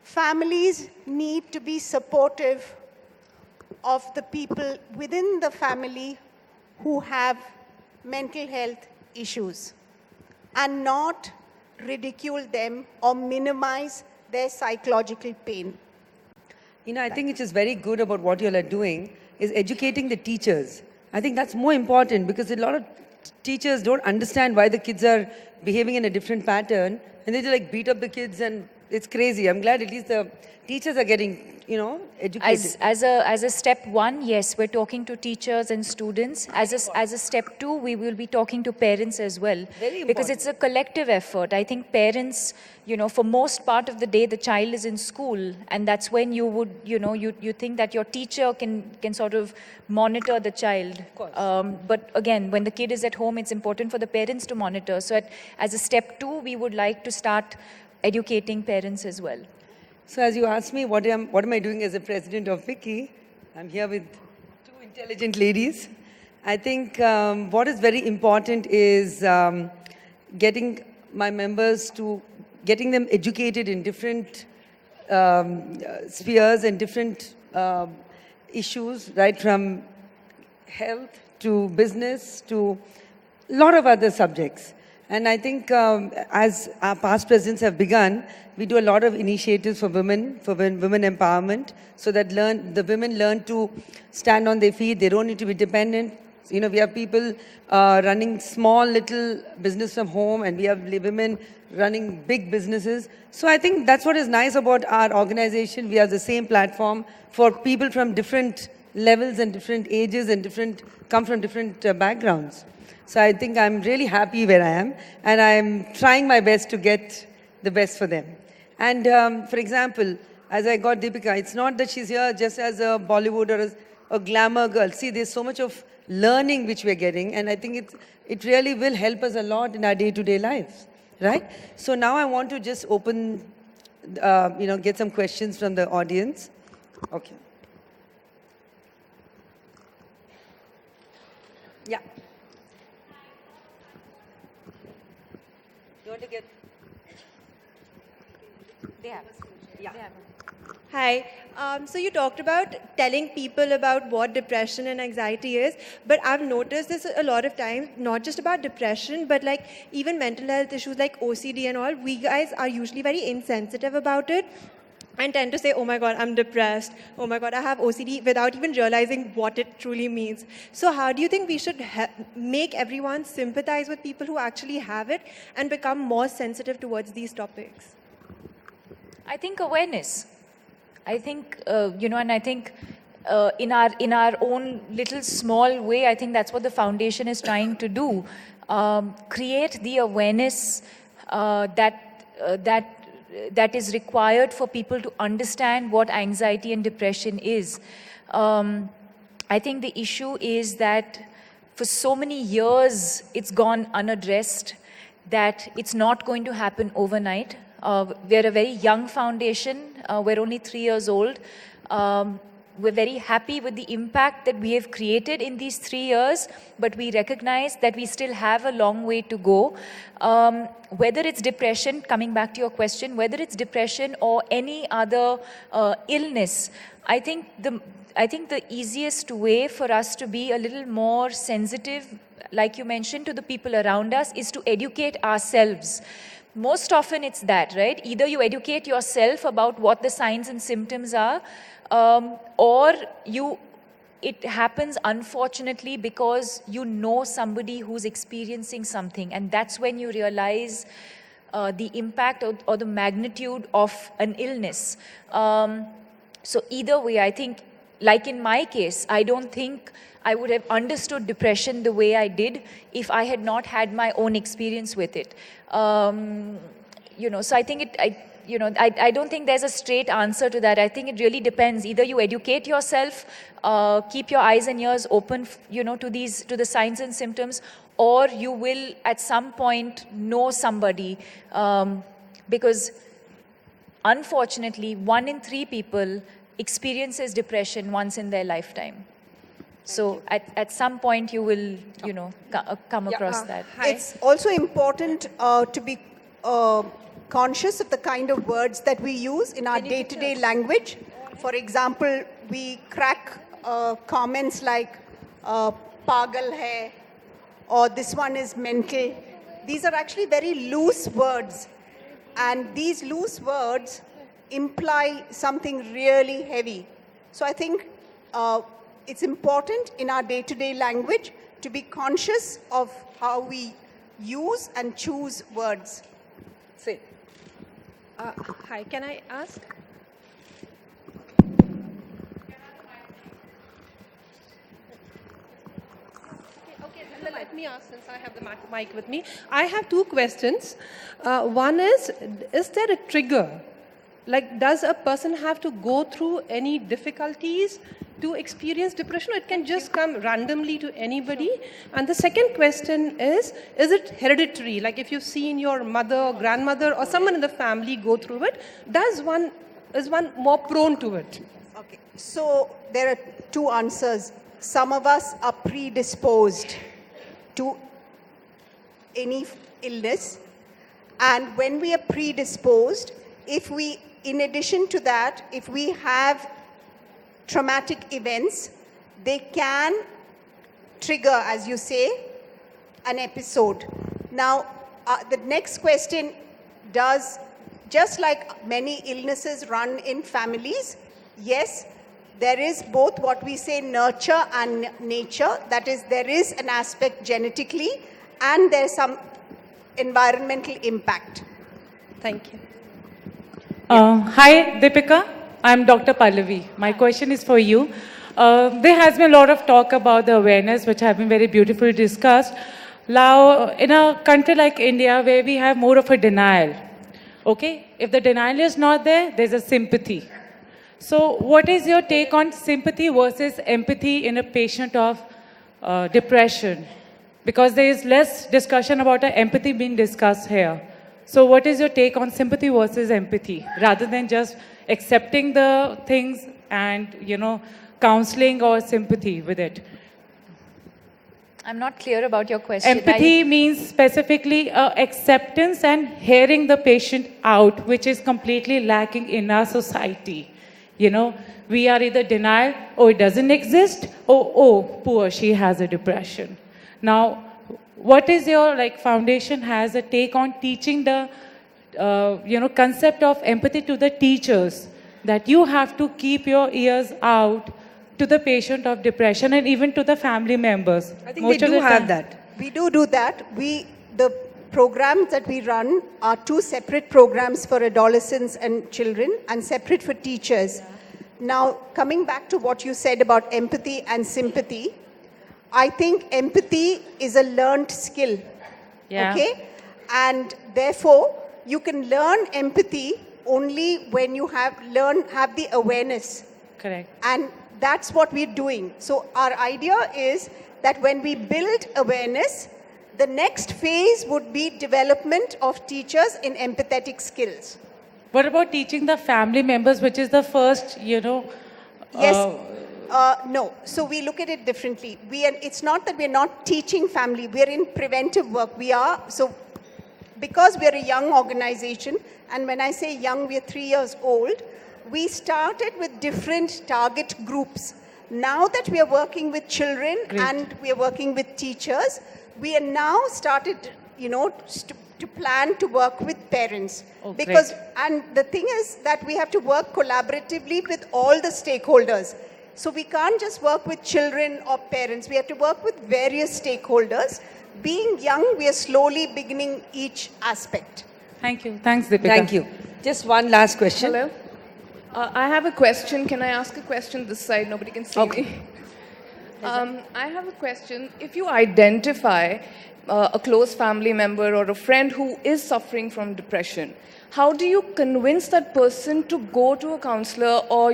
[SPEAKER 7] families need to be supportive of the people within the family who have mental health issues and not ridicule them or minimize their psychological pain.
[SPEAKER 4] I think it is very good about what you all are doing is educating the teachers. I think that's more important because a lot of teachers don't understand why the kids are behaving in a different pattern, and they just beat up the kids and it's crazy. I'm glad at least the teachers are getting, educated.
[SPEAKER 5] As a step one, yes, we're talking to teachers and students. As a step two, we will be talking to parents as well.
[SPEAKER 4] Very important.
[SPEAKER 5] Because it's a collective effort. I think parents, for most part of the day, the child is in school, and that's when you would, you think that your teacher can sort of monitor the child.
[SPEAKER 4] Of course.
[SPEAKER 5] But again, when the kid is at home, it's important for the parents to monitor. So as a step two, we would like to start educating parents as well.
[SPEAKER 4] So as you asked me, what am I doing as a president of Wiki? I'm here with two intelligent ladies. I think what is very important is getting my members getting them educated in different spheres and different issues, right from health to business to a lot of other subjects. And I think as our past presidents have begun, we do a lot of initiatives for women empowerment, so that the women learn to stand on their feet. They don't need to be dependent. We have people running small little business from home, and we have women running big businesses. So I think that's what is nice about our organization. We have the same platform for people from different levels and different ages and come from different backgrounds. So I think I'm really happy where I am, and I'm trying my best to get the best for them. And for example, as I got Deepika, it's not that she's here just as a Bollywood or a glamour girl. See, there's so much of learning which we're getting, and I think it really will help us a lot in our day-to-day lives, right? So now I want to just open, get some questions from the audience. Okay. Yeah. You want to get?
[SPEAKER 5] They have.
[SPEAKER 4] Yeah.
[SPEAKER 5] They have.
[SPEAKER 9] Hi. So you talked about telling people about what depression and anxiety is, but I've noticed this a lot of times, not just about depression, but like even mental health issues like OCD and all. We guys are usually very insensitive about it and tend to say, oh my God, I'm depressed. Oh my God, I have OCD, without even realizing what it truly means. So how do you think we should make everyone sympathize with people who actually have it and become more sensitive towards these topics?
[SPEAKER 5] I think awareness. I think, and I think in our own little small way, I think that's what the foundation is trying to do. Create the awareness that is required for people to understand what anxiety and depression is. I think the issue is that for so many years, it's gone unaddressed, that it's not going to happen overnight. We're a very young foundation. We're only 3 years old. We're very happy with the impact that we have created in these 3 years, but we recognize that we still have a long way to go. Whether it's depression, coming back to your question, whether it's depression or any other illness, I think the easiest way for us to be a little more sensitive, like you mentioned, to the people around us is to educate ourselves. Most often it's that, right? Either you educate yourself about what the signs and symptoms are, or it happens unfortunately because you know somebody who's experiencing something, and that's when you realize the impact or the magnitude of an illness. So either way, I think, like in my case, I don't think I would have understood depression the way I did if I had not had my own experience with it. So I think I don't think there's a straight answer to that. I think it really depends. Either you educate yourself, keep your eyes and ears open, to the signs and symptoms, or you will at some point know somebody, because unfortunately, 1 in 3 people experiences depression once in their lifetime. So at some point you will, come across that.
[SPEAKER 7] It's also important to be conscious of the kind of words that we use in our day-to-day language. For example, we crack comments like pagal hai, or this one is mental. These are actually very loose words, and these loose words imply something really heavy. So I think it's important in our day-to-day language to be conscious of how we use and choose words.
[SPEAKER 4] Say.
[SPEAKER 10] Hi, can I ask? Okay, let me ask since I have the mic with me. I have two questions. One is there a trigger? Like, does a person have to go through any difficulties to experience depression, or it can just come randomly to anybody? And the second question is it hereditary? Like, if you've seen your mother or grandmother or someone in the family go through it, is one more prone to it?
[SPEAKER 7] Okay, so there are two answers. Some of us are predisposed to any illness, and when we are predisposed, in addition to that, if we have traumatic events, they can trigger, as you say, an episode. Now, the next question just like many illnesses run in families, yes, there is both what we say nurture and nature. That is, there is an aspect genetically and there's some environmental impact.
[SPEAKER 10] Thank you.
[SPEAKER 11] Hi, Deepika. I'm Dr. Pallavi. My question is for you. There has been a lot of talk about the awareness, which have been very beautifully discussed. Now, in a country like India, where we have more of a denial, okay? If the denial is not there, there's a sympathy. So what is your take on sympathy versus empathy in a patient of depression? Because there is less discussion about empathy being discussed here. So what is your take on sympathy versus empathy, rather than just accepting the things and, counseling or sympathy with it?
[SPEAKER 5] I'm not clear about your question.
[SPEAKER 11] Empathy means specifically acceptance and hearing the patient out, which is completely lacking in our society. We are either denial, oh, it doesn't exist, or, oh, poor, she has a depression. Now, what is your foundation has a take on teaching the concept of empathy to the teachers, that you have to keep your ears out to the patient of depression and even to the family members?
[SPEAKER 7] I think we do have that. We do that. The programs that we run are two separate programs for adolescents and children and separate for teachers. Now, coming back to what you said about empathy and sympathy, I think empathy is a learned skill, okay? And therefore, you can learn empathy only when you have the awareness.
[SPEAKER 11] Correct.
[SPEAKER 7] And that's what we're doing. So our idea is that when we build awareness, the next phase would be development of teachers in empathetic skills.
[SPEAKER 11] What about teaching the family members, which is the first,
[SPEAKER 7] Yes. No. So we look at it differently. It's not that we're not teaching family. We're in preventive work. Because we're a young organization, and when I say young, we're 3 years old, we started with different target groups. Now that we are working with children and we are working with teachers, we are now started, to plan to work with parents. And the thing is that we have to work collaboratively with all the stakeholders. So we can't just work with children or parents. We have to work with various stakeholders. Being young, we are slowly beginning each aspect.
[SPEAKER 11] Thank you. Thanks, Deepika.
[SPEAKER 4] Thank you. Just one last question.
[SPEAKER 12] Hello. I have a question. Can I ask a question this side? Nobody can see me. I have a question. If you identify a close family member or a friend who is suffering from depression, how do you convince that person to go to a counselor or,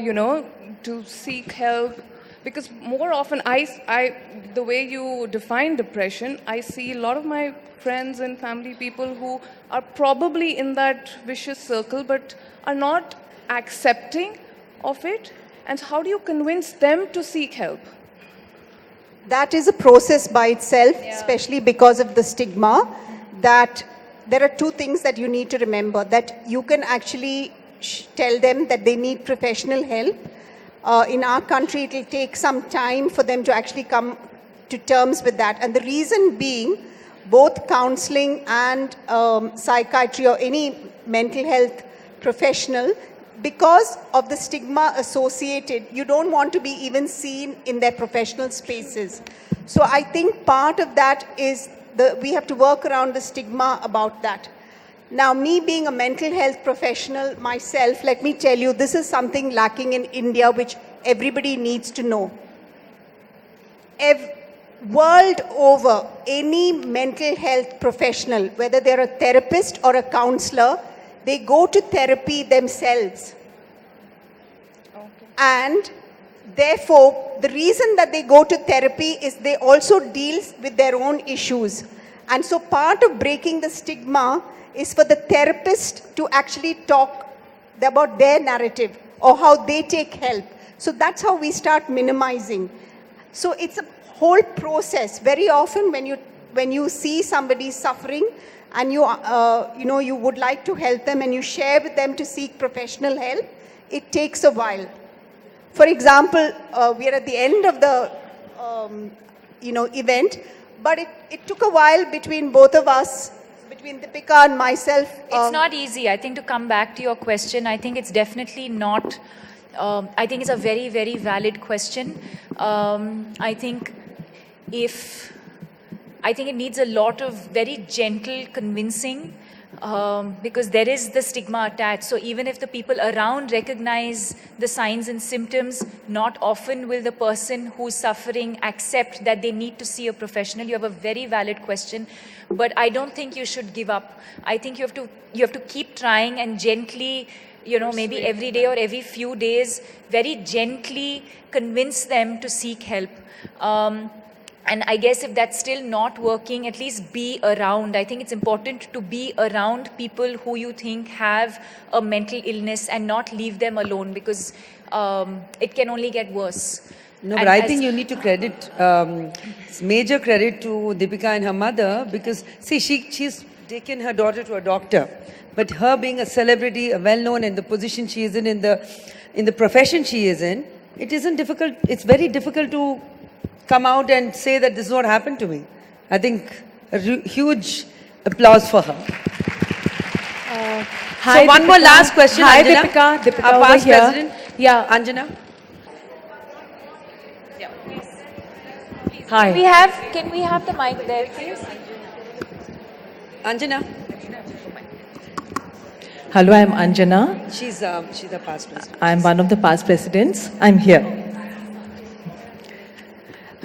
[SPEAKER 12] to seek help? Because more often, the way you define depression, I see a lot of my friends and family people who are probably in that vicious circle but are not accepting of it. And how do you convince them to seek help?
[SPEAKER 7] That is a process by itself, especially because of the stigma, that there are two things that you need to remember, that you can actually tell them that they need professional help. In our country, it will take some time for them to actually come to terms with that. And the reason being, both counseling and psychiatry or any mental health professional, because of the stigma associated, you don't want to be even seen in their professional spaces. So I think part of that is we have to work around the stigma about that. Now, me being a mental health professional myself, let me tell you, this is something lacking in India which everybody needs to know. World over, any mental health professional, whether they're a therapist or a counselor, they go to therapy themselves. Okay. And therefore, the reason that they go to therapy is they also deal with their own issues. And so part of breaking the stigma is for the therapist to actually talk about their narrative or how they take help. So that's how we start minimizing. So it's a whole process. Very often when you see somebody suffering and you would like to help them and you share with them to seek professional help, it takes a while. For example, we are at the end of the event, but it took a while between both of us, between Deepika and myself.
[SPEAKER 5] It's not easy. I think to come back to your question, I think it's definitely not. I think it's a very, very valid question. I think it needs a lot of very gentle convincing, because there is the stigma attached. So even if the people around recognize the signs and symptoms, not often will the person who's suffering accept that they need to see a professional. You have a very valid question, but I don't think you should give up. I think you have to keep trying and gently, maybe every day or every few days, very gently convince them to seek help. And I guess if that's still not working, at least be around. I think it's important to be around people who you think have a mental illness and not leave them alone, because it can only get worse.
[SPEAKER 4] No, but I think you need to credit, major credit to Deepika and her mother, because see, she's taken her daughter to a doctor. But her being a celebrity, a well-known in the position she is in the profession she is in, it isn't difficult. It's very difficult to come out and say that this is what happened to me. I think a huge applause for her.
[SPEAKER 13] Hi,
[SPEAKER 4] so one
[SPEAKER 13] Deepika.
[SPEAKER 4] more last question.
[SPEAKER 13] Hi,
[SPEAKER 4] Anjana,
[SPEAKER 13] Deepika.
[SPEAKER 4] our past
[SPEAKER 13] here.
[SPEAKER 4] president.
[SPEAKER 13] Yeah,
[SPEAKER 4] Anjana.
[SPEAKER 13] Hi.
[SPEAKER 5] Can we have the mic there, please?
[SPEAKER 4] Anjana.
[SPEAKER 13] Hello, I'm Anjana.
[SPEAKER 4] She's the past president.
[SPEAKER 13] I'm one of the past presidents. I'm here.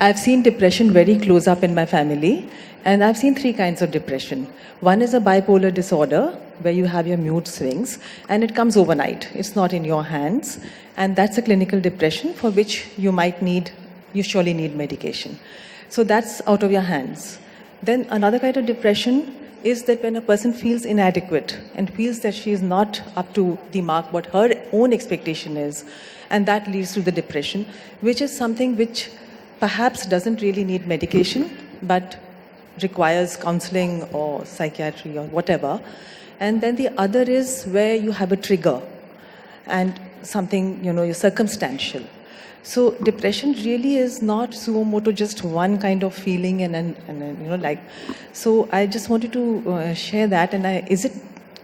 [SPEAKER 13] I've seen depression very close up in my family, and I've seen 3 kinds of depression. One is a bipolar disorder, where you have your mood swings, and it comes overnight. It's not in your hands, and that's a clinical depression for which you surely need medication. So that's out of your hands. Then another kind of depression is that when a person feels inadequate and feels that she is not up to the mark what her own expectation is, and that leads to the depression, which is something which perhaps doesn't really need medication, but requires counseling or psychiatry or whatever. And then the other is where you have a trigger and something, circumstantial. So depression really is not suo motu, just one kind of feeling and so I just wanted to share that. And is it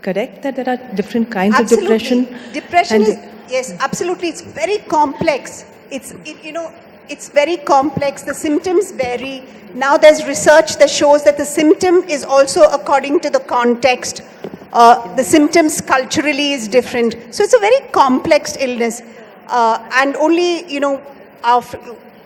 [SPEAKER 13] correct that there are different kinds of depression?
[SPEAKER 7] Depression is, yes, absolutely. It's very complex. It's very complex. The symptoms vary. Now there's research that shows that the symptom is also according to the context. The symptoms culturally is different. So it's a very complex illness. And only, our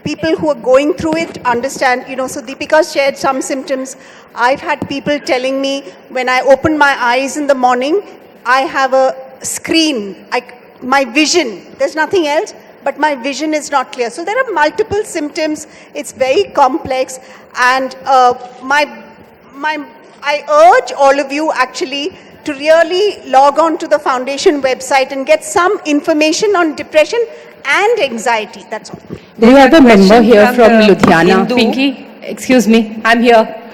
[SPEAKER 7] people who are going through it understand, so Deepika shared some symptoms. I've had people telling me when I open my eyes in the morning, I have a screen, my vision, there's nothing else, but my vision is not clear. So there are multiple symptoms. It's very complex. And I urge all of you actually to really log on to the foundation website and get some information on depression and anxiety. That's all.
[SPEAKER 14] We have a member here from Ludhiana. Pinky, excuse me, I'm here.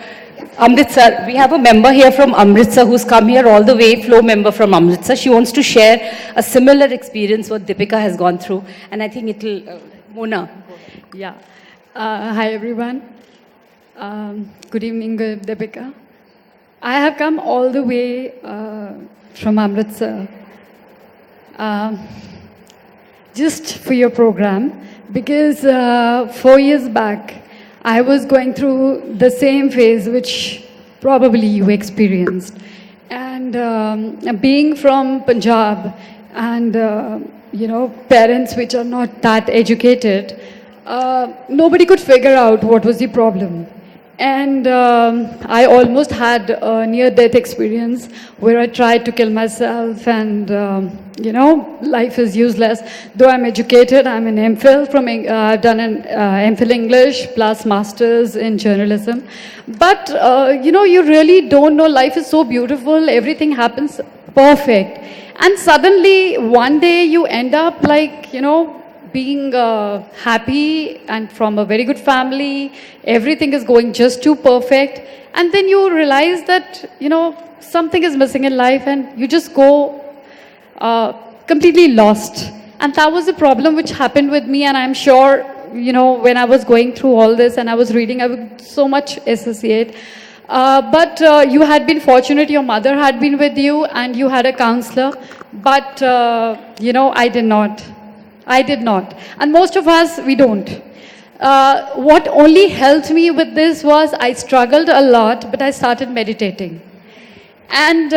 [SPEAKER 14] Amritsar. We have a member here from Amritsar who's come here all the way, flow member from Amritsar. She wants to share a similar experience what Deepika has gone through. And I think it'll, Mona.
[SPEAKER 15] Yeah. Hi, everyone. Good evening, Deepika. I have come all the way from Amritsar just for your program because 4 years back, I was going through the same phase which probably you experienced. And being from Punjab and, parents which are not that educated, nobody could figure out what was the problem. And I almost had a near-death experience where I tried to kill myself and, life is useless. Though I'm educated, I'm an MPhil I've done an MPhil English plus Masters in journalism. But, you really don't know, life is so beautiful, everything happens perfect. And suddenly, one day you end up being happy and from a very good family, everything is going just too perfect, and then you realize that, something is missing in life and you just go completely lost. And that was the problem which happened with me, and I'm sure, when I was going through all this and I was reading, I would so much associate. But you had been fortunate, your mother had been with you and you had a counselor, but, I did not. I did not. And most of us, we don't. What only helped me with this was I struggled a lot, but I started meditating. And,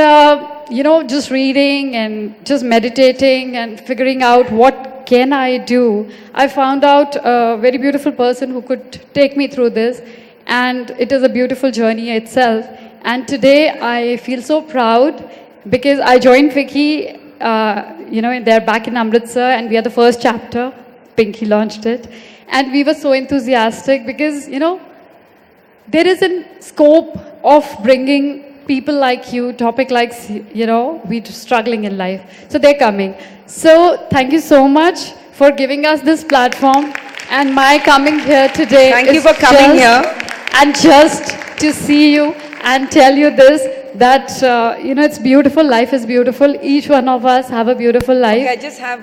[SPEAKER 15] just reading and just meditating and figuring out what can I do. I found out a very beautiful person who could take me through this. And it is a beautiful journey itself. And today I feel so proud because I joined Vicky they're back in Amritsar, and we are the first chapter. Pinky launched it. And we were so enthusiastic because, there is a scope of bringing people like you, topic like, we're struggling in life. So they're coming. So thank you so much for giving us this platform. And my coming here today
[SPEAKER 4] Thank you for coming here.
[SPEAKER 15] And just to see you and tell you this, that, it's beautiful, life is beautiful. Each one of us have a beautiful life.
[SPEAKER 4] Okay, I just have,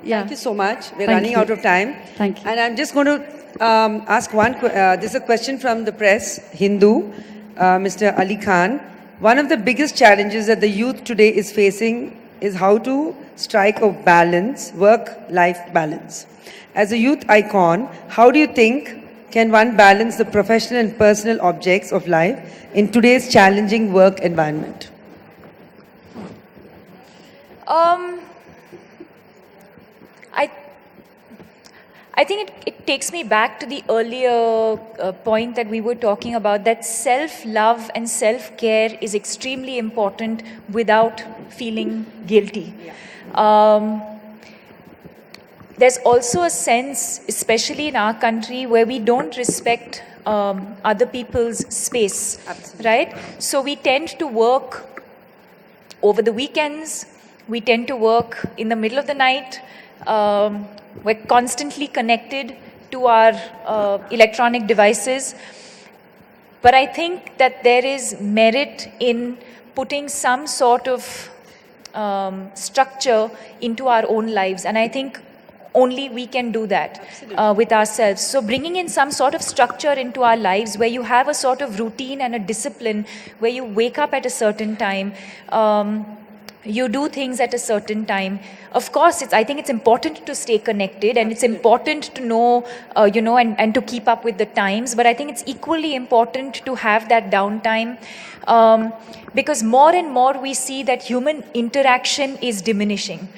[SPEAKER 4] thank you so much. We're running out of time.
[SPEAKER 15] Thank you.
[SPEAKER 4] And I'm just going to ask this is a question from the press, Hindu, Mr. Ali Khan. One of the biggest challenges that the youth today is facing is how to strike a balance, work-life balance. As a youth icon, how do you think can one balance the professional and personal objects of life in today's challenging work environment?
[SPEAKER 5] I think it takes me back to the earlier point that we were talking about, that self-love and self-care is extremely important without feeling guilty. There's also a sense, especially in our country, where we don't respect other people's space, right? So we tend to work over the weekends, we tend to work in the middle of the night, we're constantly connected to our electronic devices. But I think that there is merit in putting some sort of structure into our own lives, and I think only we can do that with ourselves. So bringing in some sort of structure into our lives where you have a sort of routine and a discipline, where you wake up at a certain time, you do things at a certain time. Of course, I think it's important to stay connected, and it's important to know, and to keep up with the times. But I think it's equally important to have that downtime, because more and more we see that human interaction is diminishing.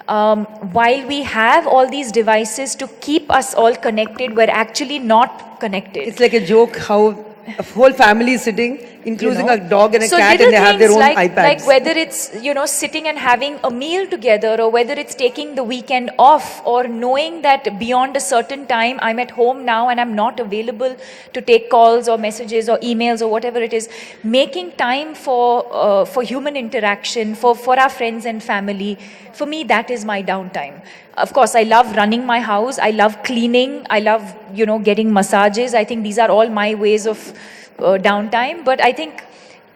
[SPEAKER 5] While we have all these devices to keep us all connected, we're actually not connected.
[SPEAKER 4] It's like a joke how a whole family is sitting, including a dog and a cat, and they have their own iPads.
[SPEAKER 5] Like whether it's, sitting and having a meal together, or whether it's taking the weekend off, or knowing that beyond a certain time, I'm at home now and I'm not available to take calls or messages or emails or whatever it is. Making time for human interaction, for our friends and family, for me, that is my downtime. Of course, I love running my house. I love cleaning. I love, getting massages. I think these are all my ways of downtime. But I think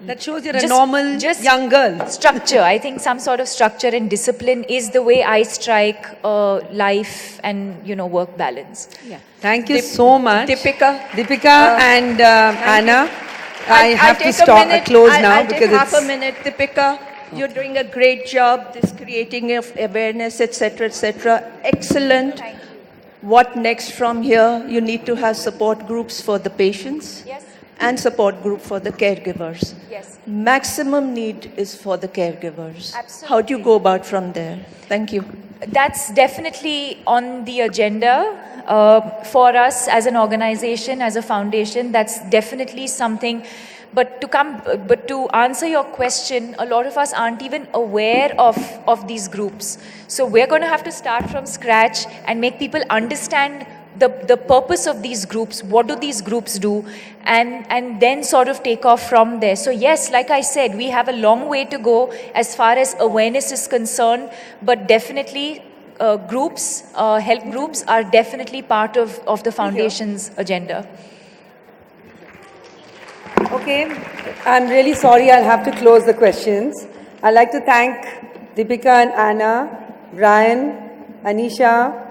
[SPEAKER 4] that shows you're a normal young girl.
[SPEAKER 5] Structure. I think some sort of structure and discipline is the way I strike life and, work balance.
[SPEAKER 4] Yeah. Thank you so much. Deepika and Anna. I have to close now
[SPEAKER 16] because it's half a minute. Deepika, you're doing a great job, this creating of awareness, etc., etc. Excellent. What next from here? You need to have support groups for the patients.
[SPEAKER 5] Yes.
[SPEAKER 16] and support group for the caregivers.
[SPEAKER 5] Yes.
[SPEAKER 16] Maximum need is for the caregivers.
[SPEAKER 5] Absolutely.
[SPEAKER 16] How do you go about from there? Thank you.
[SPEAKER 5] That's definitely on the agenda for us as an organization, as a foundation. That's definitely something. But to answer your question, a lot of us aren't even aware of these groups. So we're going to have to start from scratch and make people understand the purpose of these groups, what do these groups do, and then sort of take off from there. So yes, like I said, we have a long way to go as far as awareness is concerned, but definitely groups, help groups are definitely part of the foundation's agenda.
[SPEAKER 4] Okay, I'm really sorry I'll have to close the questions. I'd like to thank Deepika and Anna, Brian, Anisha,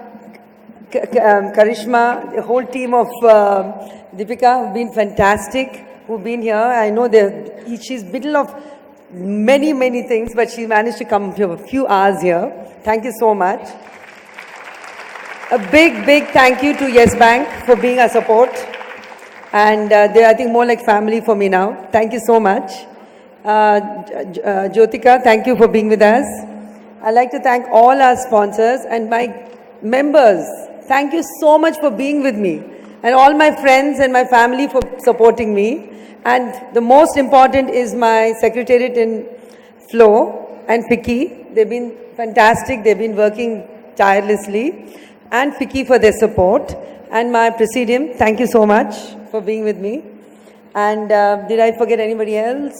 [SPEAKER 4] Karishma, the whole team of Deepika have been fantastic, who've been here. I know she's middle of many, many things, but she managed to come here a few hours here. Thank you so much. A big, big thank you to Yes Bank for being our support. And they're, I think, more like family for me now. Thank you so much. Jyotika, thank you for being with us. I'd like to thank all our sponsors and my members. Thank you so much for being with me. And all my friends and my family for supporting me. And the most important is my secretariat in Flo and Vicky. They've been fantastic. They've been working tirelessly. And Vicky for their support. And my presidium, thank you so much for being with me. And did I forget anybody else?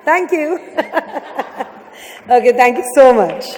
[SPEAKER 4] Thank you. Okay, thank you so much.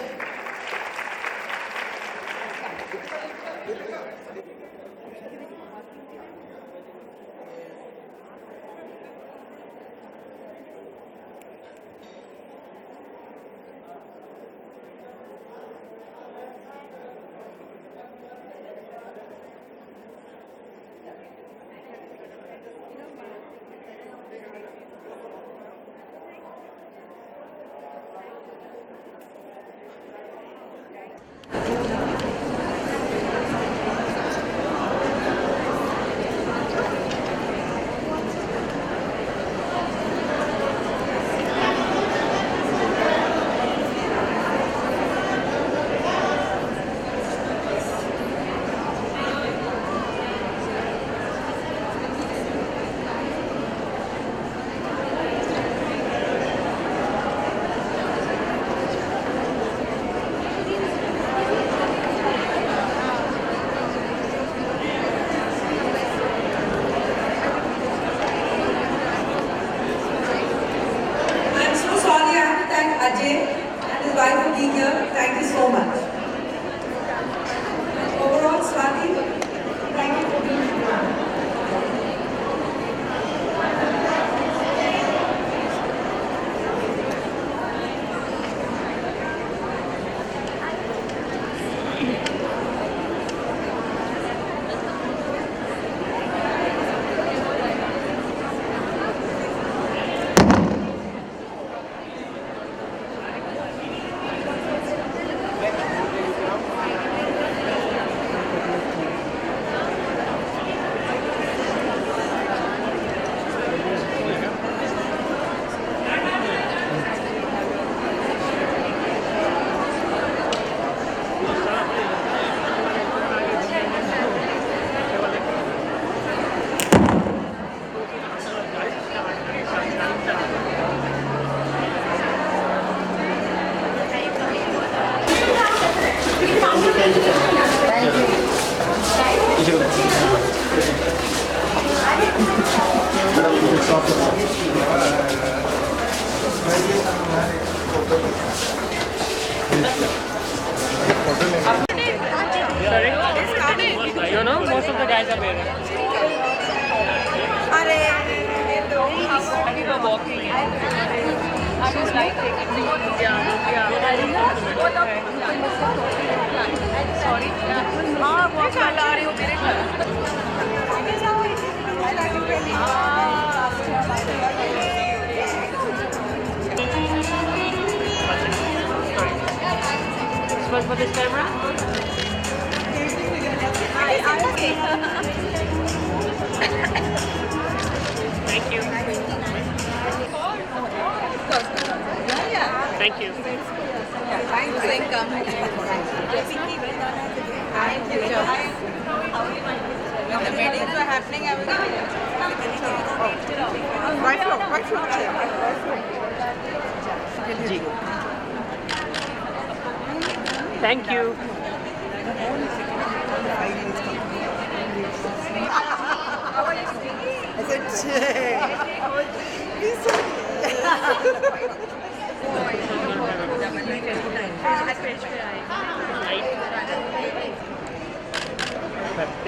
[SPEAKER 17] You know, most of the guys are wearing. We were walking in. I was like taking pictures. Yeah. Sorry. walk ला रही हो मेरे घर This was for this camera? Thank you. Thank you.
[SPEAKER 18] Thanks, Income. Thank you. When the weddings were happening, I was right floor.
[SPEAKER 17] Thank you.
[SPEAKER 18] I said, he's so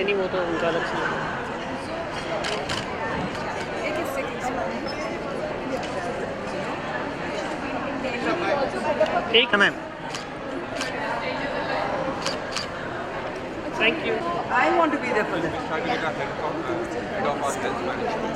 [SPEAKER 17] नहीं वो तो उनका अलग से ठीक है ma'am Thank you.
[SPEAKER 18] I want to be there for this.
[SPEAKER 19] Head of our health management.